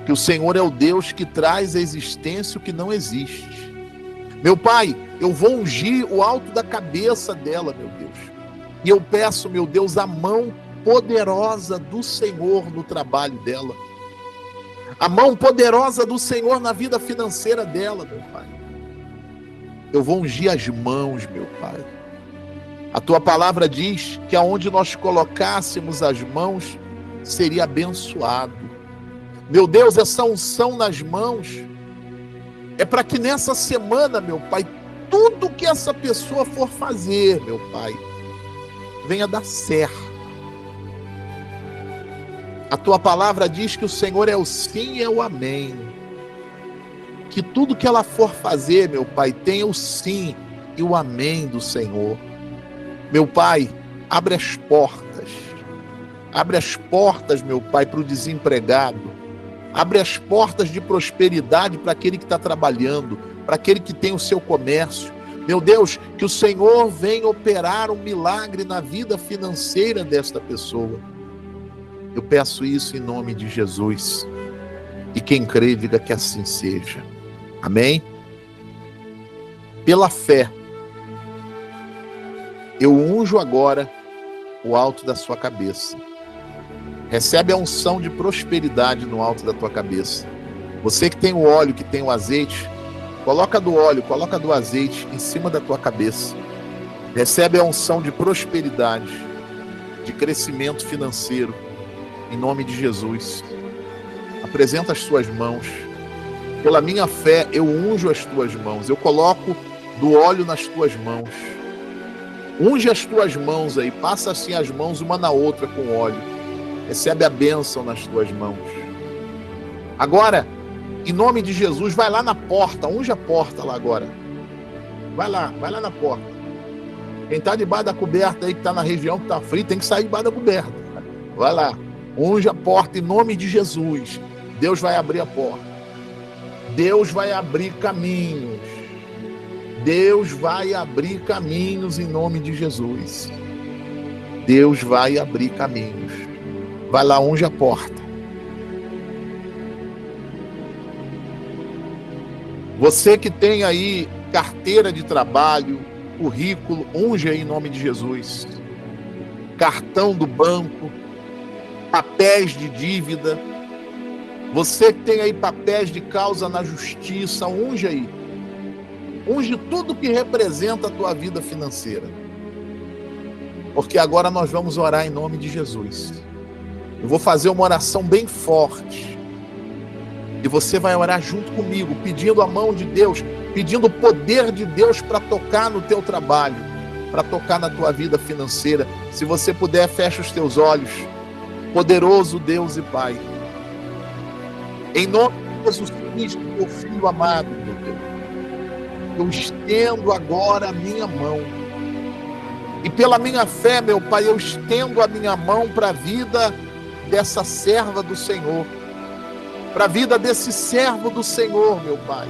que o Senhor é o Deus que traz à existência o que não existe. Meu Pai, eu vou ungir o alto da cabeça dela, meu Deus, e eu peço, meu Deus, a mão poderosa do Senhor no trabalho dela, a mão poderosa do Senhor na vida financeira dela, meu Pai. Eu vou ungir as mãos, meu Pai. A tua palavra diz que aonde nós colocássemos as mãos, seria abençoado. Meu Deus, essa unção nas mãos é para que nessa semana, meu Pai, tudo que essa pessoa for fazer, meu Pai, venha dar certo. A tua palavra diz que o Senhor é o sim e é o amém. Que tudo que ela for fazer, meu Pai, tenha o sim e o amém do Senhor. Meu Pai, abre as portas. Abre as portas, meu Pai, para o desempregado. Abre as portas de prosperidade para aquele que está trabalhando, para aquele que tem o seu comércio. Meu Deus, que o Senhor venha operar um milagre na vida financeira desta pessoa. Eu peço isso em nome de Jesus. E quem crê, diga que assim seja. Amém? Pela fé, eu unjo agora o alto da sua cabeça. Recebe a unção de prosperidade no alto da tua cabeça. Você que tem o óleo, que tem o azeite, coloca do óleo, coloca do azeite em cima da tua cabeça. Recebe a unção de prosperidade, de crescimento financeiro, em nome de Jesus. Apresenta as suas mãos. Pela minha fé, eu unjo as tuas mãos. Eu coloco do óleo nas tuas mãos. Unge as tuas mãos aí. Passa assim as mãos uma na outra com óleo. Recebe a bênção nas tuas mãos. Agora, em nome de Jesus, vai lá na porta. Unge a porta lá agora. Vai lá na porta. Quem está debaixo da coberta aí, que está na região que está frio, tem que sair debaixo da coberta. Vai lá. Unge a porta em nome de Jesus. Deus vai abrir a porta. Deus vai abrir caminhos. Deus vai abrir caminhos em nome de Jesus. Deus vai abrir caminhos. Vai lá, unge a porta. Você que tem aí carteira de trabalho, currículo, unge aí em nome de Jesus. Cartão do banco, papéis de dívida, Você que tem aí papéis de causa na justiça, unge aí. Unge tudo que representa a tua vida financeira. Porque agora nós vamos orar em nome de Jesus. Eu vou fazer uma oração bem forte. E você vai orar junto comigo, pedindo a mão de Deus, pedindo o poder de Deus para tocar no teu trabalho, para tocar na tua vida financeira. Se você puder, fecha os teus olhos. Poderoso Deus e Pai, em nome de Jesus Cristo, meu Filho amado, meu Deus, eu estendo agora a minha mão. E pela minha fé, meu Pai, eu estendo a minha mão para a vida dessa serva do Senhor, para a vida desse servo do Senhor, meu Pai.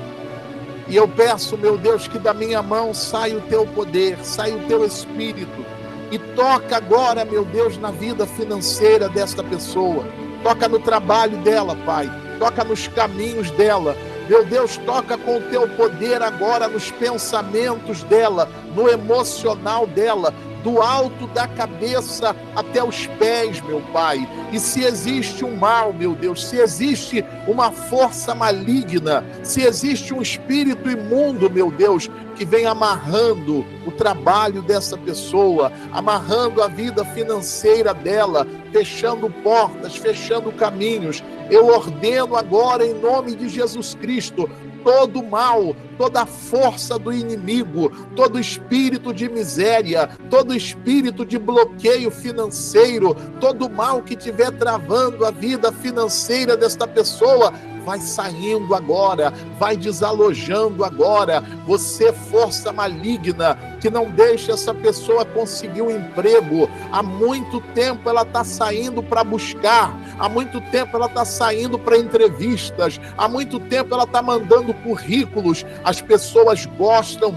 E eu peço, meu Deus, que da minha mão saia o teu poder, saia o teu espírito, e toca agora, meu Deus, na vida financeira desta pessoa. Toca no trabalho dela, Pai. Toca nos caminhos dela. Meu Deus, toca com o teu poder agora nos pensamentos dela, no emocional dela, do alto da cabeça até os pés, meu Pai. E se existe um mal, meu Deus, se existe uma força maligna, se existe um espírito imundo, meu Deus, que vem amarrando o trabalho dessa pessoa, amarrando a vida financeira dela, fechando portas, fechando caminhos, eu ordeno agora em nome de Jesus Cristo, todo mal, toda força do inimigo, todo espírito de miséria, todo espírito de bloqueio financeiro, todo mal que estiver travando a vida financeira desta pessoa, vai saindo agora, vai desalojando agora. Você, força maligna, que não deixa essa pessoa conseguir um emprego. Há muito tempo ela está saindo para buscar, há muito tempo ela está saindo para entrevistas, há muito tempo ela está mandando currículos. As pessoas gostam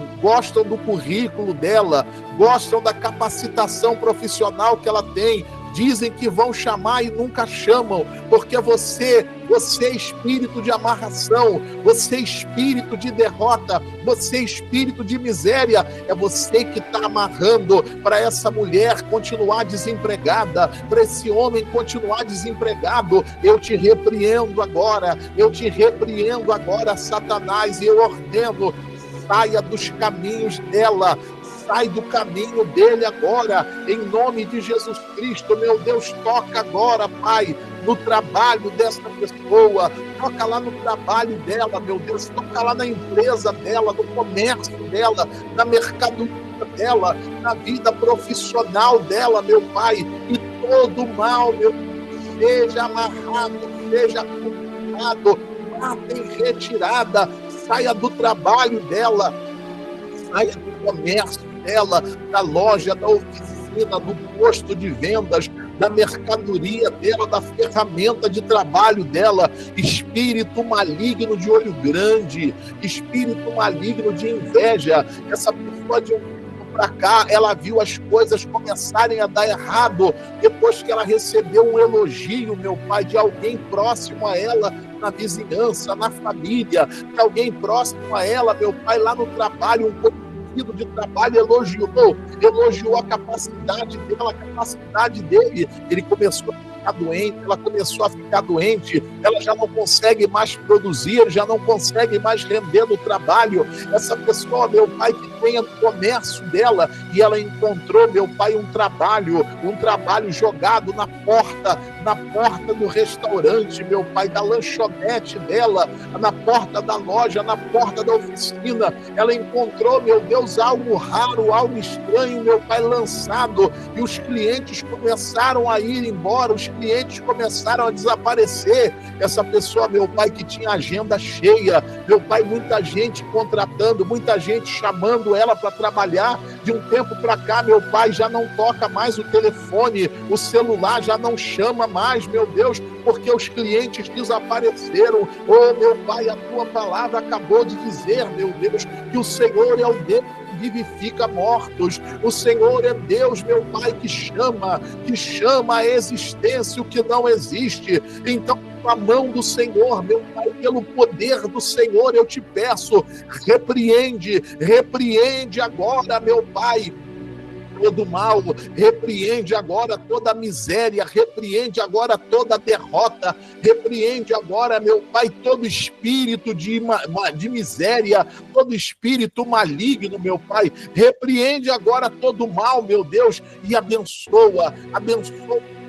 do currículo dela, gostam da capacitação profissional que ela tem. Dizem que vão chamar e nunca chamam, porque você é espírito de amarração, você é espírito de derrota, você é espírito de miséria. É você que está amarrando para essa mulher continuar desempregada, para esse homem continuar desempregado. Eu te repreendo agora, Satanás, e eu ordeno, saia dos caminhos dela, sai do caminho dele agora, em nome de Jesus Cristo. Meu Deus, toca agora, Pai, no trabalho dessa pessoa, toca lá no trabalho dela, meu Deus, toca lá na empresa dela, no comércio dela, na mercadoria dela, na vida profissional dela, meu Pai, e todo mal, meu Deus, seja amarrado, seja cortado, mata em retirada, saia do trabalho dela, saia do comércio dela, da loja, da oficina, do posto de vendas, da mercadoria dela, da ferramenta de trabalho dela. Espírito maligno de olho grande, espírito maligno de inveja. Essa pessoa de um tempo para cá, ela viu as coisas começarem a dar errado depois que ela recebeu um elogio, meu Pai, de alguém próximo a ela, na vizinhança, na família, de alguém próximo a ela, meu Pai, lá no trabalho, um de trabalho, elogiou a capacidade dela, a capacidade dele. Ele começou a ficar doente, ela começou a ficar doente, ela já não consegue mais produzir, já não consegue mais render no trabalho. Essa pessoa, meu Pai, que tem o comércio dela, e ela encontrou, meu Pai, um trabalho jogado na porta do restaurante, meu Pai, da lanchonete dela, na porta da loja, na porta da oficina. Ela encontrou, meu Deus, algo raro, algo estranho, meu Pai, lançado, e os clientes começaram a ir embora, os clientes começaram a desaparecer. Essa pessoa, meu Pai, que tinha agenda cheia, meu Pai, muita gente contratando, muita gente chamando ela para trabalhar. De um tempo para cá, meu Pai, já não toca mais o telefone, o celular já não chama mais, meu Deus, porque os clientes desapareceram. Oh, meu Pai, a tua palavra acabou de dizer, meu Deus, que o Senhor é o Deus que vivifica mortos. O Senhor é Deus, meu Pai, que chama a existência o que não existe. Então, a mão do Senhor, meu Pai, pelo poder do Senhor, eu te peço, repreende agora, meu Pai, todo mal, repreende agora toda miséria, repreende agora toda derrota, repreende agora, meu Pai, todo espírito de miséria, todo espírito maligno, meu Pai, repreende agora todo mal, meu Deus, e abençoa a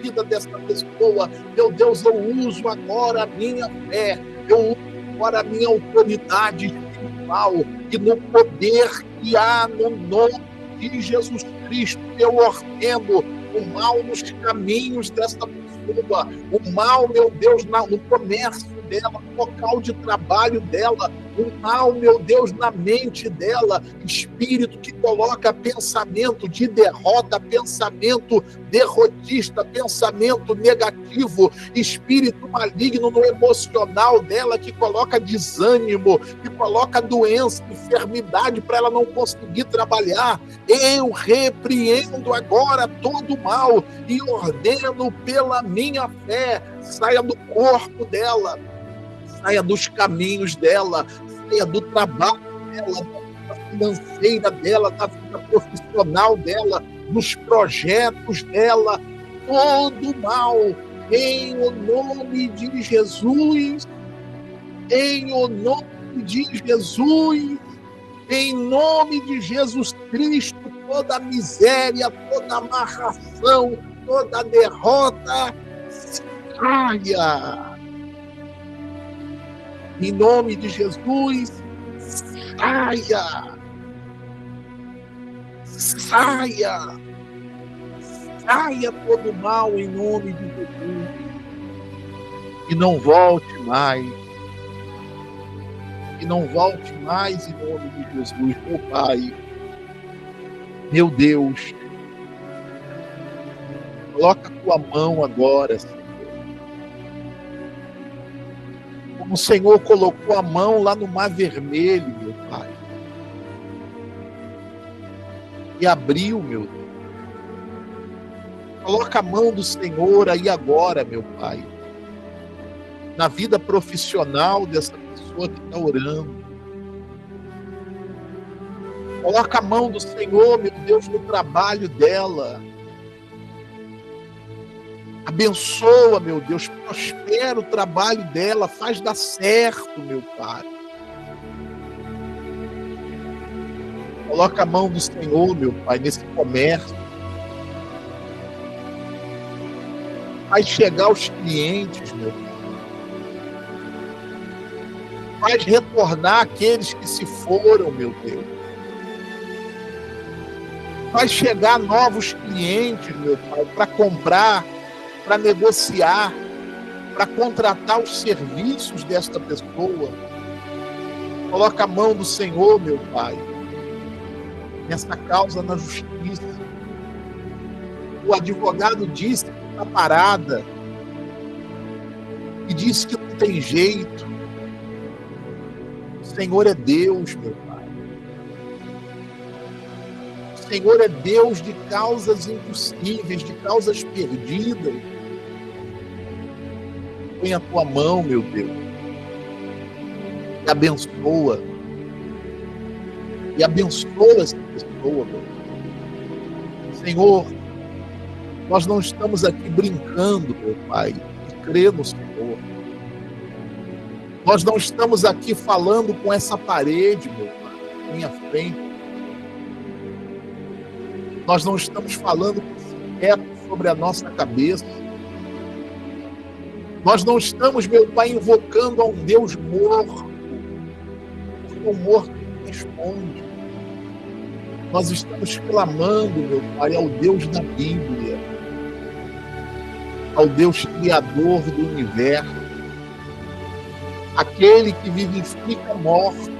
vida dessa pessoa. Meu Deus, eu uso agora a minha fé, eu uso agora a minha autoridade espiritual, e no poder que há no nome de Jesus Cristo, eu ordeno o mal nos caminhos dessa pessoa, o mal, meu Deus, no comércio dela, no local de trabalho dela, o mal, meu Deus, na mente dela, espírito que coloca pensamento de derrota, pensamento derrotista, pensamento negativo, espírito maligno no emocional dela, que coloca desânimo, que coloca doença, enfermidade para ela não conseguir trabalhar. Eu repreendo agora todo o mal e ordeno pela minha fé, saia do corpo dela, saia dos caminhos dela, saia do trabalho dela, da vida financeira dela, da vida profissional dela, dos projetos dela, todo mal, em o nome de Jesus, em o nome de Jesus, em nome de Jesus Cristo, toda miséria, toda amarração, toda derrota, saia. Em nome de Jesus, saia. Saia. Saia todo mal em nome de Jesus. E não volte mais. E não volte mais em nome de Jesus, meu Pai. Meu Deus. Coloca a tua mão agora, Senhor. Como o Senhor colocou a mão lá no Mar Vermelho, meu Pai. E abriu, meu Deus. Coloca a mão do Senhor aí agora, meu Pai. Na vida profissional dessa pessoa que está orando. Coloca a mão do Senhor, meu Deus, no trabalho dela. Abençoa, meu Deus, prospera o trabalho dela, faz dar certo, meu Pai. Coloca a mão do Senhor, meu Pai, nesse comércio. Faz chegar os clientes, meu Pai. Faz retornar aqueles que se foram, meu Deus. Faz chegar novos clientes, meu Pai, para comprar, para negociar, para contratar os serviços desta pessoa. Coloca a mão do Senhor, meu Pai, nessa causa na justiça. O advogado disse que está parada e disse que não tem jeito. O Senhor é Deus, meu Pai. O Senhor é Deus de causas impossíveis, de causas perdidas. Põe a tua mão, meu Deus, e abençoa. E abençoa essa pessoa, meu Deus. Senhor, nós não estamos aqui brincando, meu Pai, de crer no Senhor. Nós não estamos aqui falando com essa parede, meu Pai, à minha frente. Nós não estamos falando com esse teto sobre a nossa cabeça. Nós não estamos, meu Pai, invocando a um Deus morto, porque o morto responde. Nós estamos clamando, meu Pai, ao Deus da Bíblia, ao Deus Criador do universo, aquele que vivifica morto,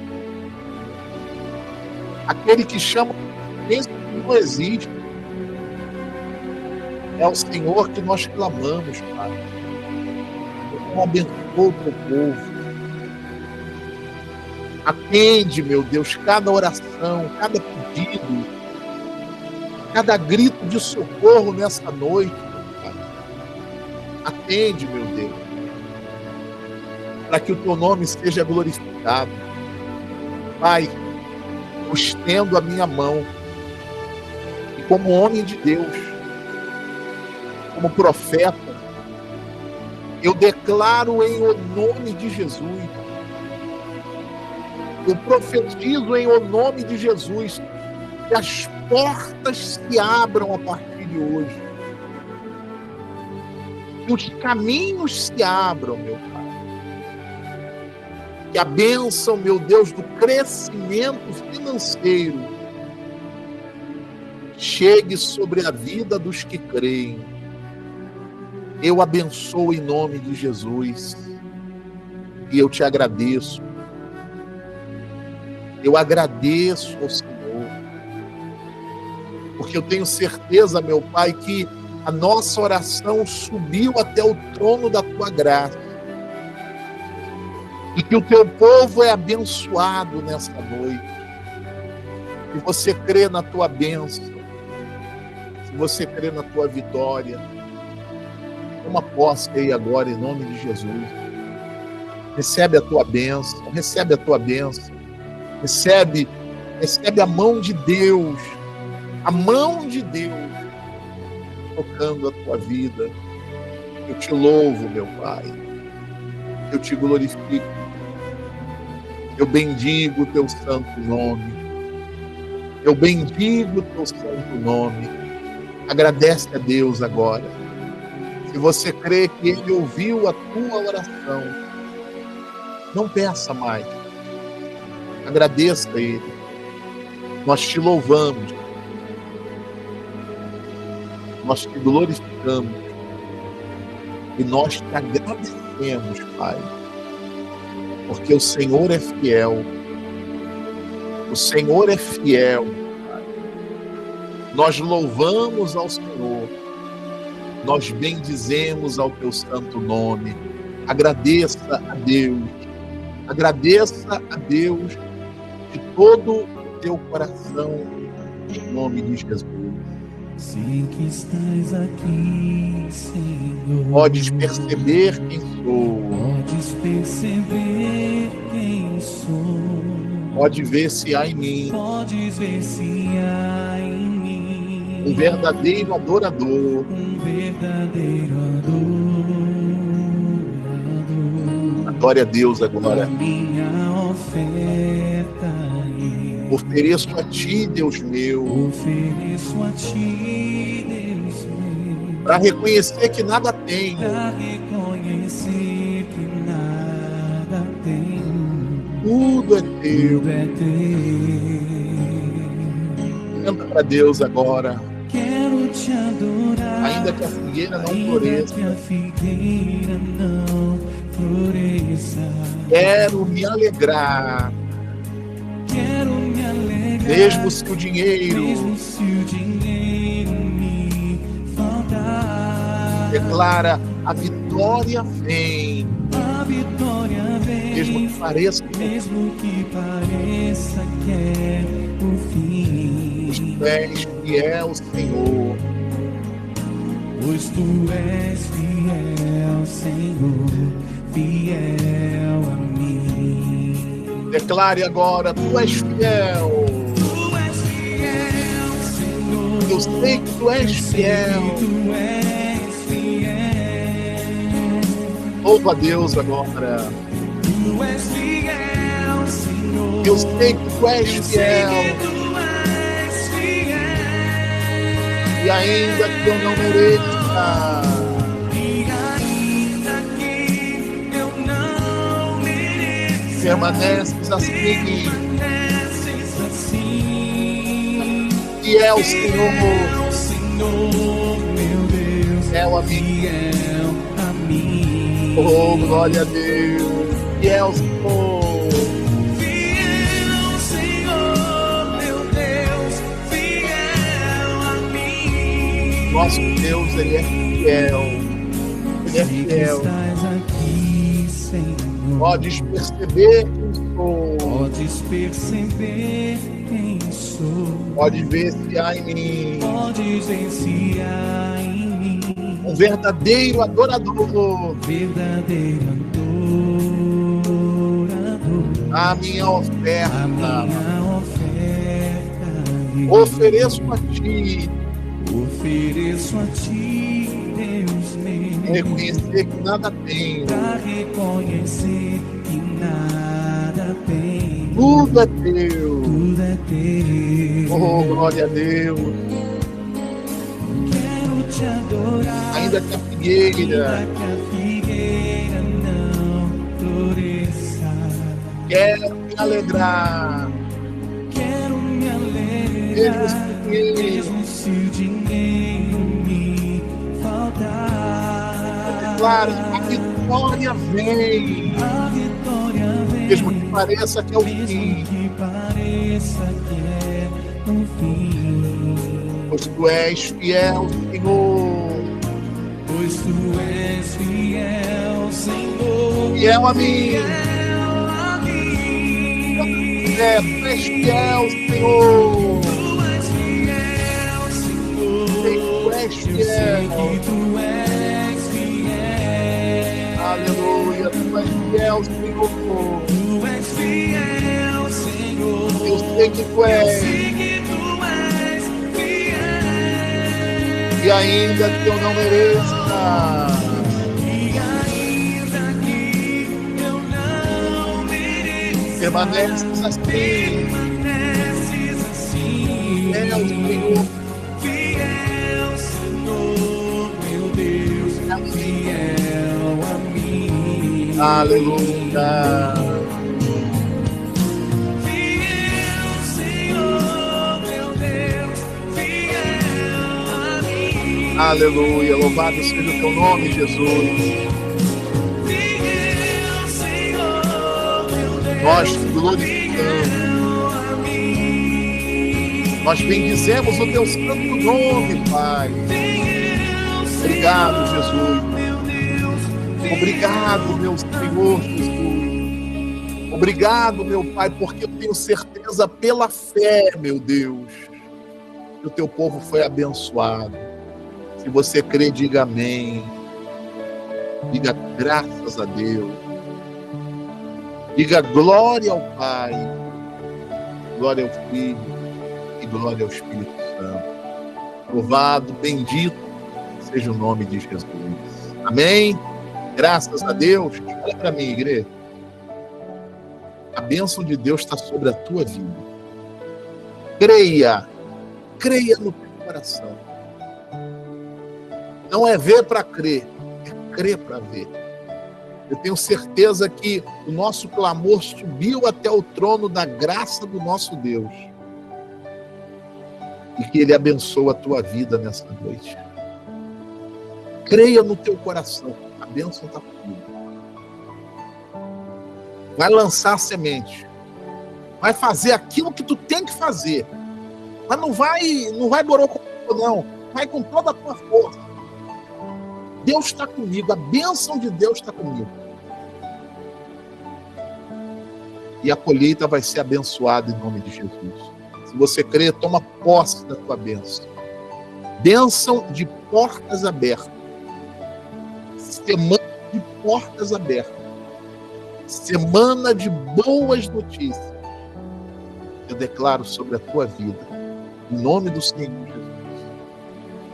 aquele que chama esse que não existe. É o Senhor que nós clamamos, Pai. Então, abençoa o teu povo. Atende, meu Deus, cada oração, cada pedido, cada grito de socorro nessa noite, Pai. Atende, meu Deus, para que o teu nome seja glorificado. Pai, eu estendo a minha mão e como homem de Deus, como profeta, eu declaro em o nome de Jesus, eu profetizo em o nome de Jesus, que as portas se abram a partir de hoje, que os caminhos se abram, meu Pai, que a bênção, meu Deus, do crescimento financeiro chegue sobre a vida dos que creem. Eu abençoo em nome de Jesus e eu te agradeço. Eu agradeço ao Senhor, porque eu tenho certeza, meu Pai, que a nossa oração subiu até o trono da Tua graça e que o Teu povo é abençoado nessa noite. Se você crê na Tua bênção, se você crê na Tua vitória, toma posse aí agora em nome de Jesus. Recebe a Tua bênção, recebe a Tua bênção. Recebe a mão de Deus, tocando a tua vida. Eu te louvo, meu Pai, eu te glorifico, eu bendigo o teu santo nome, Agradece a Deus agora. Se você crê que Ele ouviu a tua oração, não peça mais. Agradeça a Ele. Nós te louvamos. Nós te glorificamos. E nós te agradecemos, Pai. Porque o Senhor é fiel. O Senhor é fiel, Pai. Nós louvamos ao Senhor. Nós bendizemos ao teu santo nome. Agradeça a Deus. Agradeça a Deus de todo o teu coração, em nome de Jesus. Sei que estás aqui, Senhor. Podes perceber quem sou. Podes perceber quem sou. Pode ver se há em mim. Podes ver se há em mim Um verdadeiro adorador. um verdadeiro adorador. Adore a Deus agora. A minha oferta Ofereço a ti, Deus meu, ofereço a ti, Deus meu, para reconhecer que nada tenho, para reconhecer que nada tenho, tudo é teu. tudo é teu. Canta para Deus agora. Quero te adorar, Ainda que a figueira não ainda floresça, que a figueira não floresça. quero me alegrar, Quero me alegrar, mesmo se o dinheiro mesmo se o dinheiro me faltar. declara: a vitória vem, A vitória vem, mesmo que pareça mesmo que pareça que é o fim. que tu és fiel, Senhor. Pois tu és fiel, Senhor, fiel a mim. Declare agora: tu és fiel. Tu és fiel, Senhor. Eu sei que tu és fiel. Tu és fiel. Louva a Deus agora. Tu és fiel, Senhor. Eu sei que tu és Eu sei fiel. que tu és fiel. E ainda que eu não mereça, E ainda que eu não mereça, permaneces assim, permaneces assim. fiel, Senhor, Fiel, Senhor, meu Deus, fiel a mim. fiel a mim. Oh, glória a Deus, fiel, Senhor. Fiel, Senhor, meu Deus, fiel a mim. Nosso Deus, Ele é fiel. Ele é Sei que fiel. estás aqui, Senhor. Podes perceber quem sou. Podes perceber quem sou. Pode ver se há em mim Podes ver se há em mim um verdadeiro adorador. verdadeiro adorador. A minha A oferta minha oferta ofereço a ti, Ofereço a ti, Deus meu, reconhecer que nada tenho, pra reconhecer que nada tenho. tudo é teu. Tudo é teu. Oh, glória a Deus. Quero te adorar, Ainda que a figueira, ainda que a figueira não floresça. quero me alegrar, Quero me mesmo alegrar, se dinheiro, mesmo se o dinheiro me faltar. declara, a vitória vem, A vitória vem, mesmo que pareça que é o mesmo fim, que pareça que é um fim. pois tu és fiel, Senhor, Pois tu és fiel, Senhor. fiel a mim. Fiel a mim. Tu és fiel, Senhor. Tu és fiel, Senhor. Tu és Eu sei fiel. que tu és fiel. Aleluia, tu és fiel, Senhor. Tu és fiel, Senhor. Eu sei que tu Eu és. sei que tu és fiel. E ainda que eu não mereça, E ainda que eu não mereça, permaneces assim, permaneces assim. fiel, Senhor. Fiel, Senhor, meu Deus, fiel a mim. Aleluia. Fiel, Senhor, meu Deus, fiel a mim. Aleluia. Louvado seja o teu nome, Jesus. Fiel, Senhor, meu Deus, Nós te glorificamos. fiel a mim. Nós bendizemos o teu santo nome, Pai. Obrigado, Jesus. Obrigado, meu Senhor Jesus. Obrigado, meu Pai, porque eu tenho certeza pela fé, meu Deus, que o teu povo foi abençoado. Se você crê, diga amém. Diga graças a Deus. Diga glória ao Pai, glória ao Filho e glória ao Espírito Santo. Louvado, bendito seja o nome de Jesus. Amém? Graças a Deus. Olha para mim, igreja. A bênção de Deus está sobre a tua vida. Creia. Creia no teu coração. Não é ver para crer, é crer para ver. Eu tenho certeza que o nosso clamor subiu até o trono da graça do nosso Deus. E que Ele abençoa a tua vida nessa noite. Creia no teu coração. A bênção está comigo. Vai lançar a semente. Vai fazer aquilo que tu tem que fazer. Mas não vai borocô, não. Vai com toda a tua força. Deus está comigo. A bênção de Deus está comigo. E a colheita vai ser abençoada em nome de Jesus. Se você crê, toma posse da tua bênção. Bênção de portas abertas. Semana de portas abertas. Semana de boas notícias. Eu declaro sobre a tua vida. Em nome do Senhor Jesus.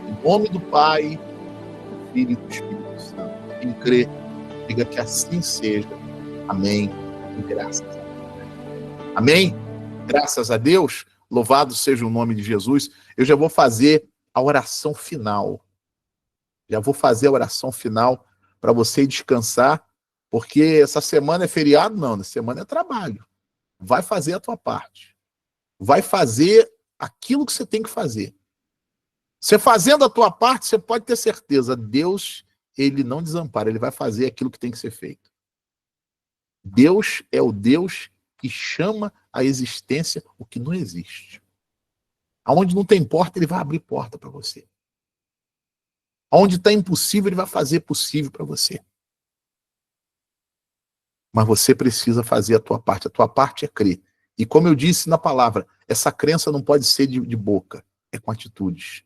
Em nome do Pai, do Filho e do Espírito Santo. Quem crê, diga que assim seja. Amém. E graças a Deus. Amém? Graças a Deus. Louvado seja o nome de Jesus. Eu já vou fazer a oração final. Já vou fazer a oração final para você descansar, porque essa semana é feriado? Não, essa semana é trabalho. Vai fazer a tua parte. Vai fazer aquilo que você tem que fazer. Você fazendo a tua parte, você pode ter certeza, Deus, Ele não desampara, Ele vai fazer aquilo que tem que ser feito. Deus é o Deus que chama à existência o que não existe. Aonde não tem porta, Ele vai abrir porta para você. Aonde está impossível, Ele vai fazer possível para você. Mas você precisa fazer a tua parte. A tua parte é crer. E como eu disse na palavra, essa crença não pode ser de boca, é com atitudes.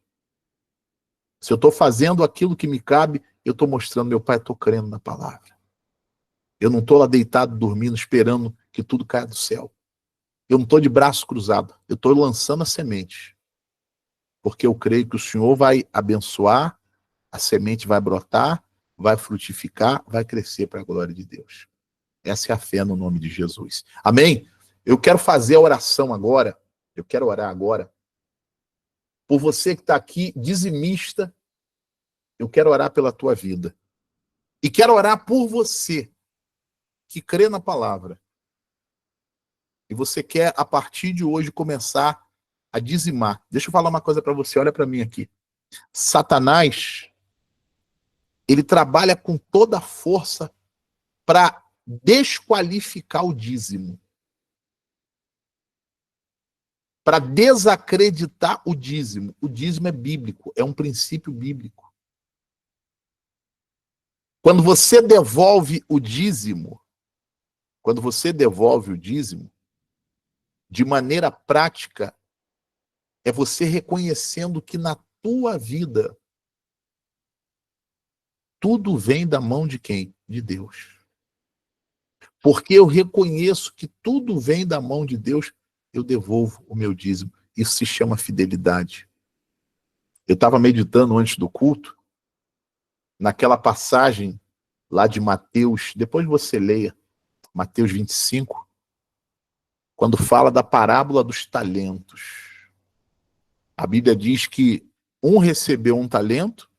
Se eu estou fazendo aquilo que me cabe, eu estou mostrando, meu Pai, estou crendo na palavra. Eu não estou lá deitado, dormindo, esperando que tudo caia do céu. Eu não estou de braço cruzado. Eu estou lançando a semente. porque eu creio que o Senhor vai abençoar, a semente vai brotar, vai frutificar, vai crescer para a glória de Deus. Essa é a fé no nome de Jesus. Amém? Eu quero fazer a oração agora, eu quero orar agora, por você que está aqui, dizimista, eu quero orar pela tua vida. E quero orar por você, que crê na palavra. E você quer, a partir de hoje, começar a dizimar. Deixa eu falar uma coisa para você, olha para mim aqui. Satanás, ele trabalha com toda a força para desqualificar o dízimo. Para desacreditar o dízimo. O dízimo é bíblico, é um princípio bíblico. Quando você devolve o dízimo, de maneira prática, é você reconhecendo que na tua vida tudo vem da mão de quem? De Deus. Porque eu reconheço que tudo vem da mão de Deus, eu devolvo o meu dízimo. Isso se chama fidelidade. Eu estava meditando antes do culto, naquela passagem lá de Mateus, depois você leia, Mateus 25, quando fala da parábola dos talentos. A Bíblia diz que um recebeu 1 talento,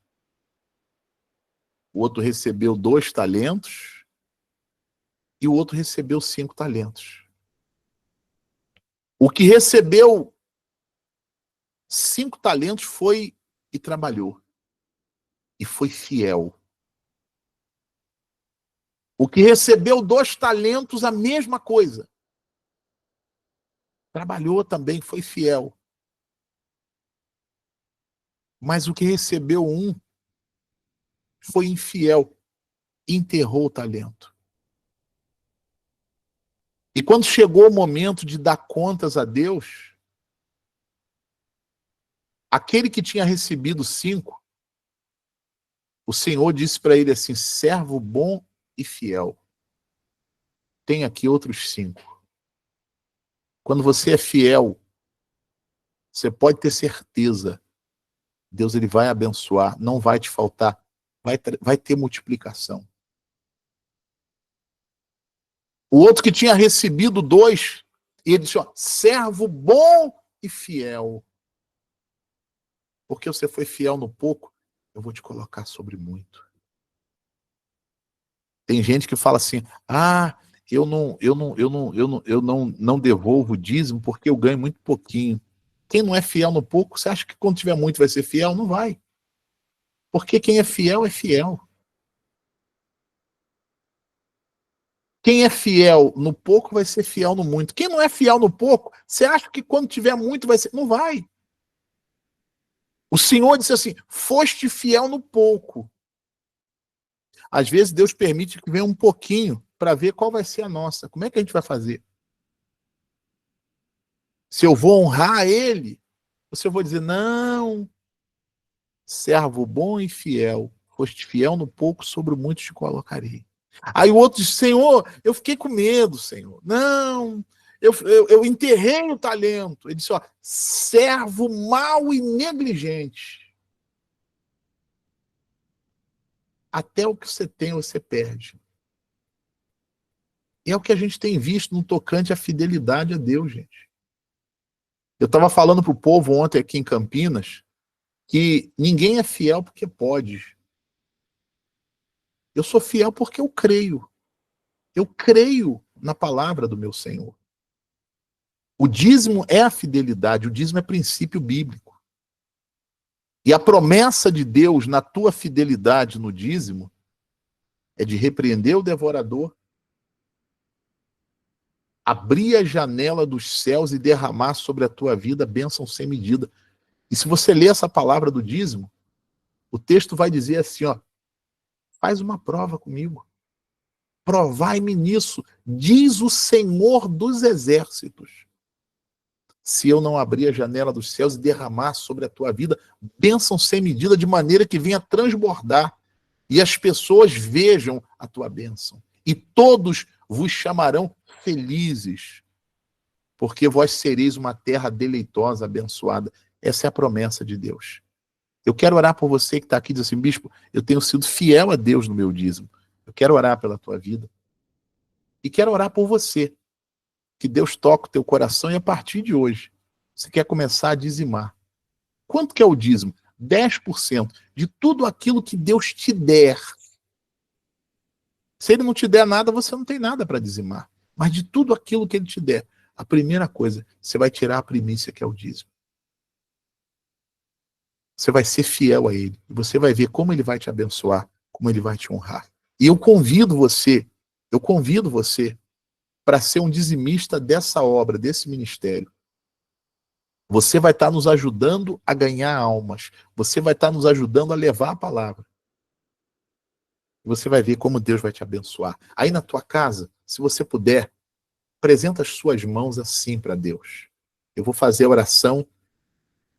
o outro recebeu 2 talentos e o outro recebeu 5 talentos. O que recebeu 5 talentos foi e trabalhou. E foi fiel. O que recebeu 2 talentos, a mesma coisa. Trabalhou também, foi fiel. Mas o que recebeu 1 foi infiel. Enterrou o talento. E quando chegou o momento de dar contas a Deus, aquele que tinha recebido 5, o Senhor disse para ele assim: servo bom e fiel, tem aqui outros 5. Quando você é fiel, você pode ter certeza, Deus ele vai abençoar, não vai te faltar, vai ter multiplicação. O outro que tinha recebido 2, e ele disse: ó, servo bom e fiel. Porque você foi fiel no pouco, eu vou te colocar sobre muito. Tem gente que fala assim: ah, eu não devolvo o dízimo porque eu ganho muito pouquinho. Quem não é fiel no pouco, você acha que quando tiver muito vai ser fiel? Não vai. Porque quem é fiel é fiel. Quem é fiel no pouco vai ser fiel no muito. Quem não é fiel no pouco, você acha que quando tiver muito vai ser... Não vai. O Senhor disse assim: foste fiel no pouco. Às vezes Deus permite que venha um pouquinho para ver qual vai ser a nossa. Como é que a gente vai fazer? Se eu vou honrar Ele, ou se eu vou dizer: não, servo bom e fiel, foste fiel no pouco, sobre o muito te colocarei. Aí o outro diz: Senhor, eu fiquei com medo, Senhor. Não, eu enterrei o talento. Ele disse: ó, servo mau e negligente. Até o que você tem, você perde. E é o que a gente tem visto no tocante à fidelidade a Deus, gente. Eu estava falando para o povo ontem aqui em Campinas que ninguém é fiel porque pode. Eu sou fiel porque eu creio. Eu creio na palavra do meu Senhor. O dízimo é a fidelidade, o dízimo é princípio bíblico. E a promessa de Deus na tua fidelidade no dízimo é de repreender o devorador, abrir a janela dos céus e derramar sobre a tua vida bênção sem medida. E se você ler essa palavra do dízimo, o texto vai dizer assim, ó: faz uma prova comigo. Provai-me nisso, diz o Senhor dos Exércitos. Se eu não abrir a janela dos céus e derramar sobre a tua vida bênção sem medida, de maneira que venha transbordar e as pessoas vejam a tua bênção. E todos vos chamarão felizes, porque vós sereis uma terra deleitosa, abençoada. Essa é a promessa de Deus. Eu quero orar por você que está aqui e diz assim, bispo, eu tenho sido fiel a Deus no meu dízimo. Eu quero orar pela tua vida. E quero orar por você. Que Deus toque o teu coração e a partir de hoje, você quer começar a dizimar. Quanto que é o dízimo? 10% de tudo aquilo que Deus te der. Se Ele não te der nada, você não tem nada para dizimar. Mas de tudo aquilo que Ele te der, a primeira coisa, você vai tirar a primícia que é o dízimo. Você vai ser fiel a Ele. E você vai ver como Ele vai te abençoar, como Ele vai te honrar. E eu convido você para ser um dizimista dessa obra, desse ministério. Você vai estar nos ajudando a ganhar almas. Você vai estar nos ajudando a levar a palavra. Você vai ver como Deus vai te abençoar. Aí na tua casa, se você puder, apresenta as suas mãos assim para Deus. Eu vou fazer a oração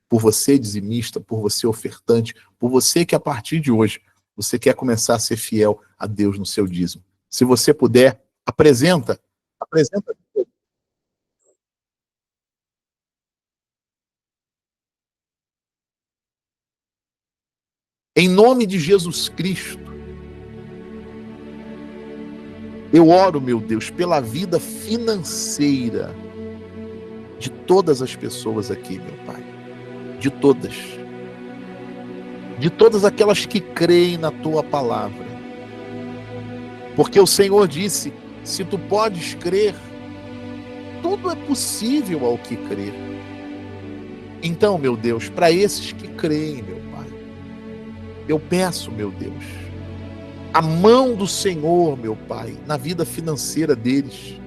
por você, dizimista, por você, ofertante, por você que a partir de hoje, você quer começar a ser fiel a Deus no seu dízimo. Se você puder, apresenta. Em nome de Jesus Cristo, eu oro, meu Deus, pela vida financeira de todas as pessoas aqui, meu Pai. De todas. De todas aquelas que creem na Tua palavra. Porque o Senhor disse, se tu podes crer, tudo é possível ao que crer. Então, meu Deus, para esses que creem, meu Pai, eu peço, meu Deus, a mão do Senhor, meu Pai, na vida financeira deles.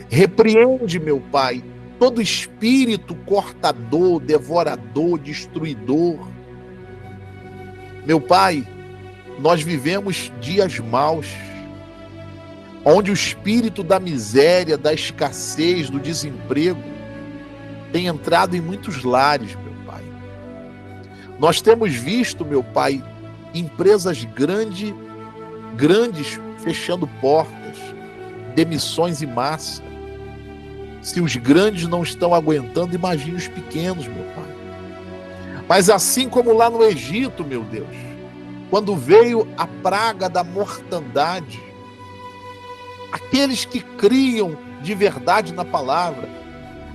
Repreende, meu Pai, todo espírito cortador, devorador, destruidor. Meu Pai, nós vivemos dias maus, onde o espírito da miséria, da escassez, do desemprego tem entrado em muitos lares, meu Pai. Nós temos visto, meu Pai, empresas grandes fechando portas, demissões em massa. Se os grandes não estão aguentando, imagine os pequenos, meu Pai. Mas assim como lá no Egito, meu Deus, quando veio a praga da mortandade, aqueles que criam de verdade na palavra,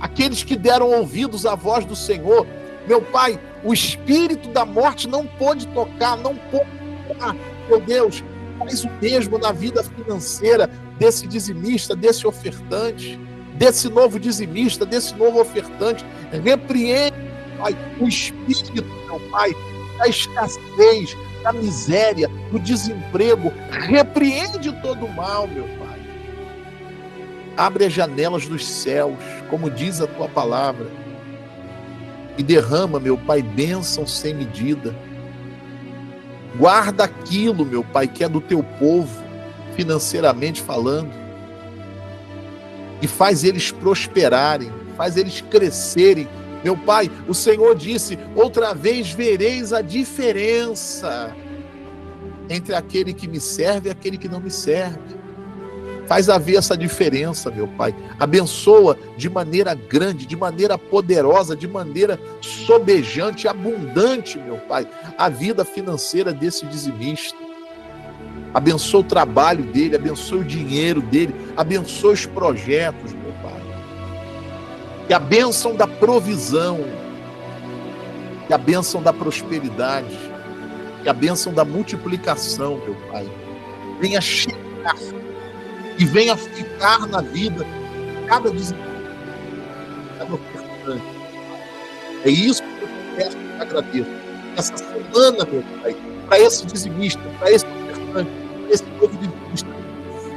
aqueles que deram ouvidos à voz do Senhor, meu Pai, o espírito da morte não pôde tocar, meu Deus, faz o mesmo na vida financeira desse dizimista, desse ofertante, desse novo dizimista, desse novo ofertante. Repreende, Pai, o espírito, meu Pai, da escassez, da miséria, do desemprego. Repreende todo o mal, meu Pai. Abre as janelas dos céus, como diz a Tua palavra, e derrama, meu Pai, bênção sem medida. Guarda aquilo, meu Pai, que é do Teu povo, financeiramente falando, e faz eles prosperarem, faz eles crescerem. Meu Pai, o Senhor disse, outra vez vereis a diferença entre aquele que me serve e aquele que não me serve. Faz haver essa diferença, meu Pai. Abençoa de maneira grande, de maneira poderosa, de maneira sobejante, abundante, meu Pai, a vida financeira desse dizimista. Abençoa o trabalho dele, abençoa o dinheiro dele, abençoa os projetos, meu Pai. Que a bênção da provisão, que a bênção da prosperidade, que a bênção da multiplicação, meu Pai, venha chegar e venha ficar na vida de cada dizimista, cada ofertante. É isso que eu peço e te agradeço. Essa semana, meu Pai, para esse dizimista, para esse ofertante, para esse novo dizimista,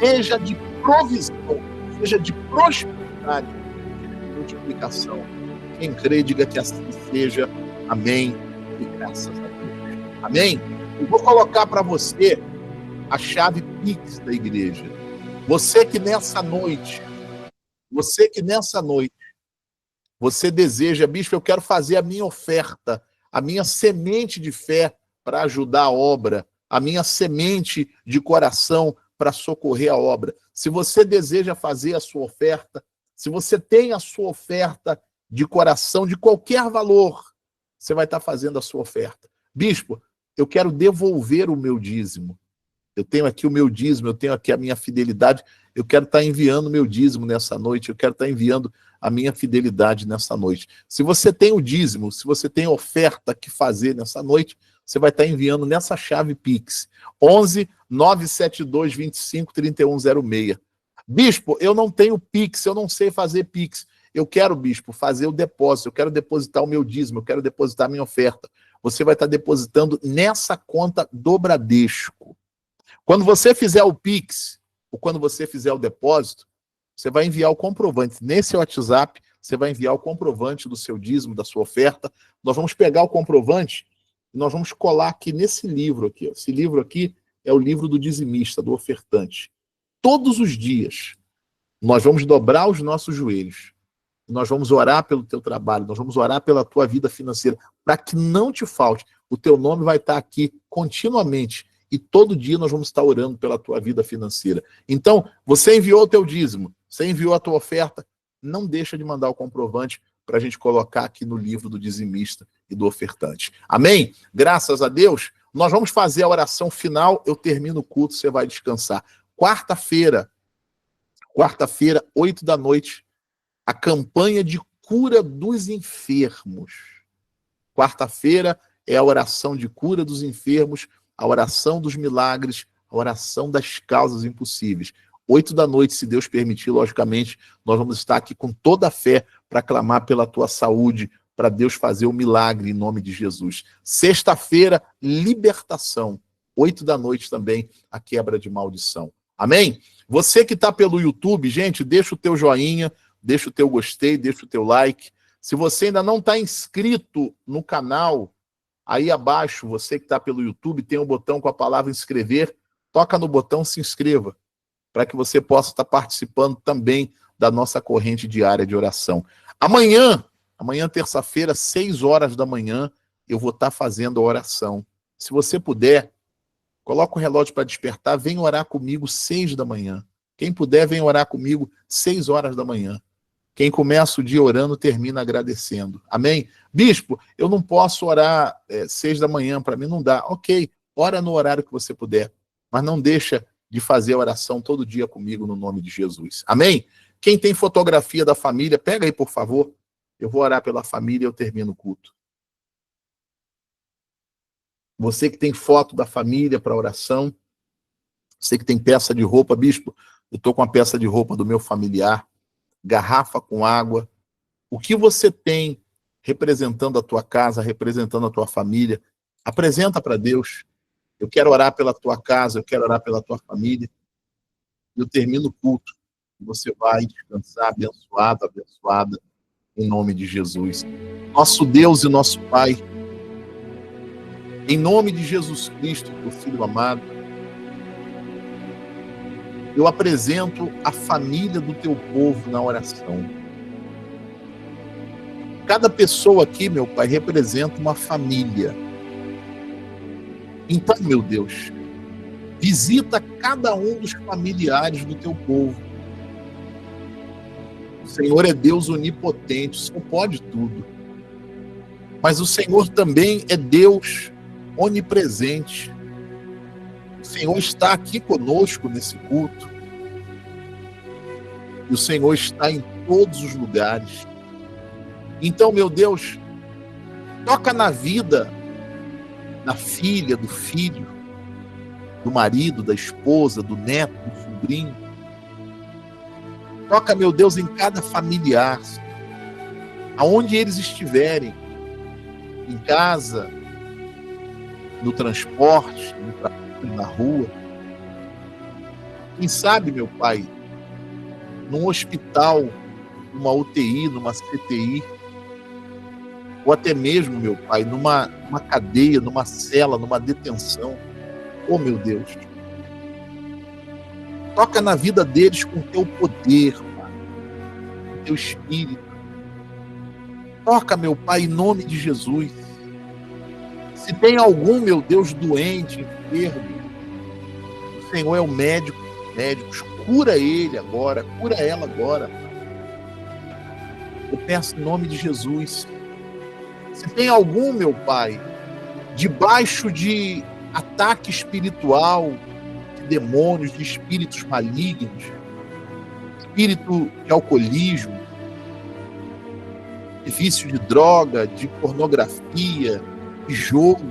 seja de provisão, seja de prosperidade, multiplicação. Quem crê, diga que assim seja. Amém. E graças a Deus. Amém? Eu vou colocar para você a chave Pix da igreja. Você que nessa noite, você deseja, bispo, eu quero fazer a minha oferta, a minha semente de fé para ajudar a obra, a minha semente de coração para socorrer a obra. Se você deseja fazer a sua oferta, se você tem a sua oferta de coração, de qualquer valor, você vai estar fazendo a sua oferta. Bispo, eu quero devolver o meu dízimo. Eu tenho aqui o meu dízimo, eu tenho aqui a minha fidelidade, eu quero estar enviando o meu dízimo nessa noite, eu quero estar enviando a minha fidelidade nessa noite. Se você tem o dízimo, se você tem oferta que fazer nessa noite, você vai estar enviando nessa chave Pix, 11 972 25 3106. Bispo, eu não tenho Pix, eu não sei fazer Pix. Eu quero, bispo, fazer o depósito, eu quero depositar o meu dízimo, eu quero depositar a minha oferta. Você vai estar depositando nessa conta do Bradesco. Quando você fizer o Pix, ou quando você fizer o depósito, você vai enviar o comprovante. Nesse WhatsApp, você vai enviar o comprovante do seu dízimo, da sua oferta. Nós vamos pegar o comprovante e nós vamos colar aqui nesse livro aqui. Esse livro aqui é o livro do dizimista, do ofertante. Todos os dias, nós vamos dobrar os nossos joelhos. Nós vamos orar pelo teu trabalho, nós vamos orar pela tua vida financeira, para que não te falte. O teu nome vai estar aqui continuamente. E todo dia nós vamos estar orando pela tua vida financeira. Então, você enviou o teu dízimo, você enviou a tua oferta, não deixa de mandar o comprovante para a gente colocar aqui no livro do dizimista e do ofertante. Amém? Graças a Deus, nós vamos fazer a oração final, eu termino o culto, você vai descansar. Quarta-feira, 8 da noite, a campanha de cura dos enfermos. Quarta-feira é a oração de cura dos enfermos, a oração dos milagres, a oração das causas impossíveis. 8 da noite, se Deus permitir, logicamente, nós vamos estar aqui com toda a fé para clamar pela tua saúde, para Deus fazer o milagre em nome de Jesus. Sexta-feira, libertação. 8 da noite também, a quebra de maldição. Amém? Você que está pelo YouTube, gente, deixa o teu joinha, deixa o teu gostei, deixa o teu like. Se você ainda não está inscrito no canal, aí abaixo, você que está pelo YouTube, tem um botão com a palavra inscrever, toca no botão se inscreva, para que você possa estar participando também da nossa corrente diária de oração. Amanhã, terça-feira, 6 horas da manhã, eu vou estar fazendo a oração. Se você puder, coloca o relógio para despertar, vem orar comigo 6 da manhã. Quem puder, vem orar comigo 6 horas da manhã. Quem começa o dia orando, termina agradecendo. Amém? Bispo, eu não posso orar 6 da manhã, para mim não dá. Ok, ora no horário que você puder, mas não deixa de fazer a oração todo dia comigo no nome de Jesus. Amém? Quem tem fotografia da família, pega aí, por favor. Eu vou orar pela família e eu termino o culto. Você que tem foto da família para oração, você que tem peça de roupa, bispo, eu estou com a peça de roupa do meu familiar, garrafa com água, o que você tem representando a tua casa, representando a tua família, apresenta para Deus. Eu quero orar pela tua casa, eu quero orar pela tua família. Eu termino o culto. Você vai descansar abençoado, abençoada, em nome de Jesus. Nosso Deus e nosso Pai, em nome de Jesus Cristo, teu Filho amado, eu apresento a família do teu povo na oração. Cada pessoa aqui, meu Pai, representa uma família. Então, meu Deus, visita cada um dos familiares do teu povo. O Senhor é Deus onipotente, o Senhor pode tudo. Mas o Senhor também é Deus onipresente. O Senhor está aqui conosco nesse culto. E o Senhor está em todos os lugares. Então, meu Deus, toca na vida da filha, do filho, do marido, da esposa, do neto, do sobrinho. Toca, meu Deus, em cada familiar, aonde eles estiverem, em casa, no transporte, no trabalho, na rua. Quem sabe, meu Pai, num hospital, numa UTI, numa CTI, ou até mesmo, meu Pai, numa cadeia, numa cela, numa detenção. Oh, meu Deus. Toca na vida deles com o teu poder, Pai, com o teu Espírito. Toca, meu Pai, em nome de Jesus. Se tem algum, meu Deus, doente, enfermo, o Senhor é o médico dos médicos. Cura ele agora, cura ela agora. Eu peço em nome de Jesus. Se tem algum, meu Pai, debaixo de ataque espiritual, de demônios, de espíritos malignos, espírito de alcoolismo, de vício de droga, de pornografia, de jogo,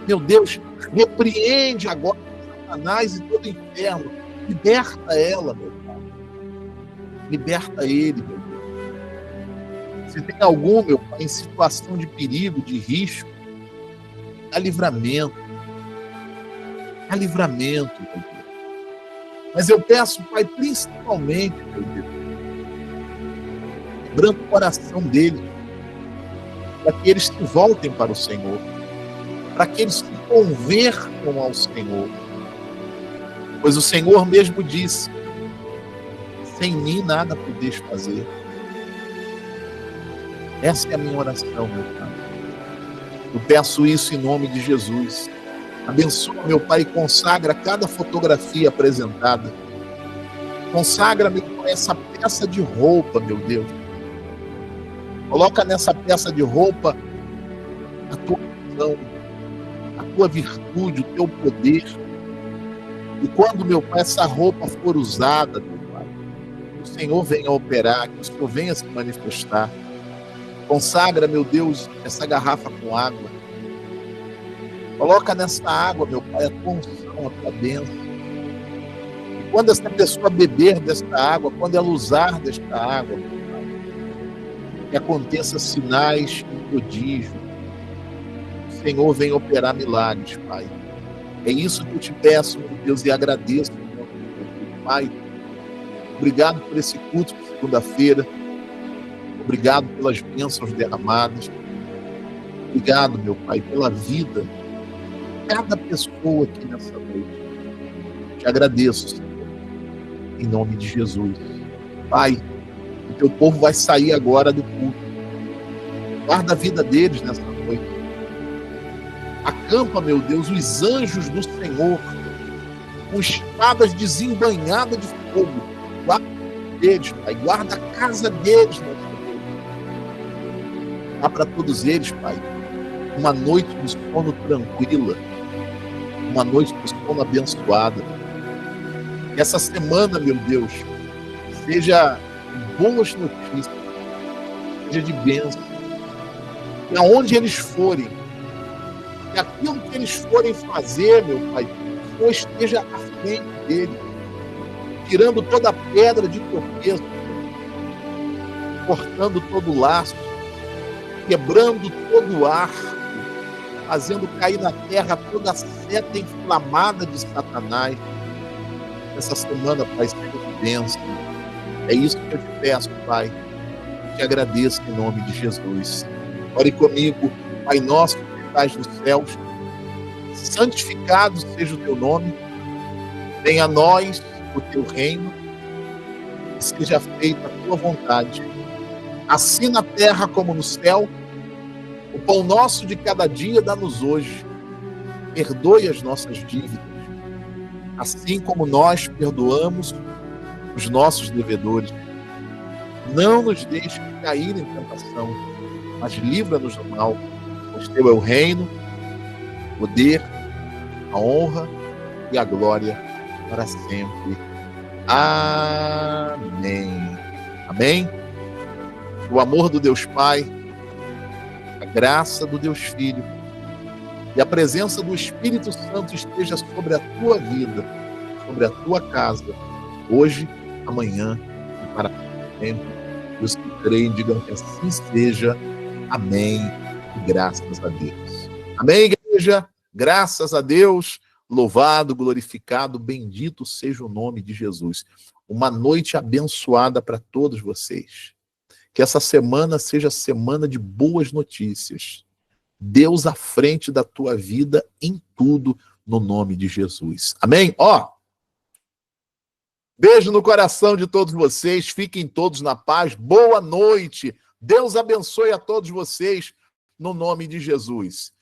meu Deus, repreende agora Satanás e todo o inferno. Liberta ela, meu Pai. Liberta ele, meu Deus. Se tem algum, meu Pai, em situação de perigo, de risco, dá livramento. Dá livramento, meu Deus. Mas eu peço, Pai, principalmente, meu Deus, quebrando o coração deles, para que eles se voltem para o Senhor, para que eles se convertam ao Senhor. Pois o Senhor mesmo disse: sem mim nada podeis fazer. Essa é a minha oração, meu Pai. Eu peço isso em nome de Jesus. Abençoa, meu Pai, e consagra cada fotografia apresentada. Consagra, meu Pai, essa peça de roupa, meu Deus. Coloca nessa peça de roupa a tua visão, a tua virtude, o teu poder. E quando, meu Pai, essa roupa for usada, meu Pai, que o Senhor venha operar, que o Senhor venha se manifestar. Consagra, meu Deus, essa garrafa com água. Coloca nessa água, meu Pai, a tua unção, a tua bênção. E quando essa pessoa beber desta água, quando ela usar desta água, meu Pai, que aconteça sinais e prodígios. O Senhor vem operar milagres, Pai. É isso que eu te peço, meu Deus, e agradeço, meu Pai. Obrigado por esse culto de segunda-feira. Obrigado pelas bênçãos derramadas. Obrigado, meu Pai, pela vida de cada pessoa aqui nessa noite. Te agradeço, Senhor, em nome de Jesus. Pai, o teu povo vai sair agora do culto. Guarda a vida deles nessa noite. Acampa, meu Deus, os anjos do Senhor com espadas desembanhadas de fogo. Guarda deles, Pai. Guarda a casa deles nessa noite. Dá para todos eles, Pai, uma noite de sono tranquila, uma noite de sono abençoada. Que essa semana, meu Deus, seja boas notícias, seja de bênção. E aonde eles forem, que aquilo que eles forem fazer, meu Pai, o Senhor esteja à frente deles, tirando toda a pedra de tropeço, cortando todo o laço, quebrando todo o arco, fazendo cair na terra toda a seta inflamada de Satanás. Essa semana, Pai, seja de bênção. É isso que eu te peço, Pai. Te agradeço em nome de Jesus. Ore comigo, Pai nosso que estás nos céus, santificado seja o teu nome, venha a nós o teu reino, e seja feita a tua vontade, assim na terra como no céu. O pão nosso de cada dia dá-nos hoje. Perdoe as nossas dívidas, assim como nós perdoamos os nossos devedores. Não nos deixe cair em tentação, mas livra-nos do mal, pois teu é o reino, o poder, a honra e a glória para sempre. Amém. Amém. O amor do Deus Pai, a graça do Deus Filho e a presença do Espírito Santo esteja sobre a tua vida, sobre a tua casa, hoje, amanhã e para sempre. E os que creem digam que assim seja. Amém. E graças a Deus. Amém, igreja? Graças a Deus. Louvado, glorificado, bendito seja o nome de Jesus. Uma noite abençoada para todos vocês. Que essa semana seja semana de boas notícias. Deus à frente da tua vida em tudo, no nome de Jesus. Amém? Beijo no coração de todos vocês. Fiquem todos na paz. Boa noite. Deus abençoe a todos vocês, no nome de Jesus.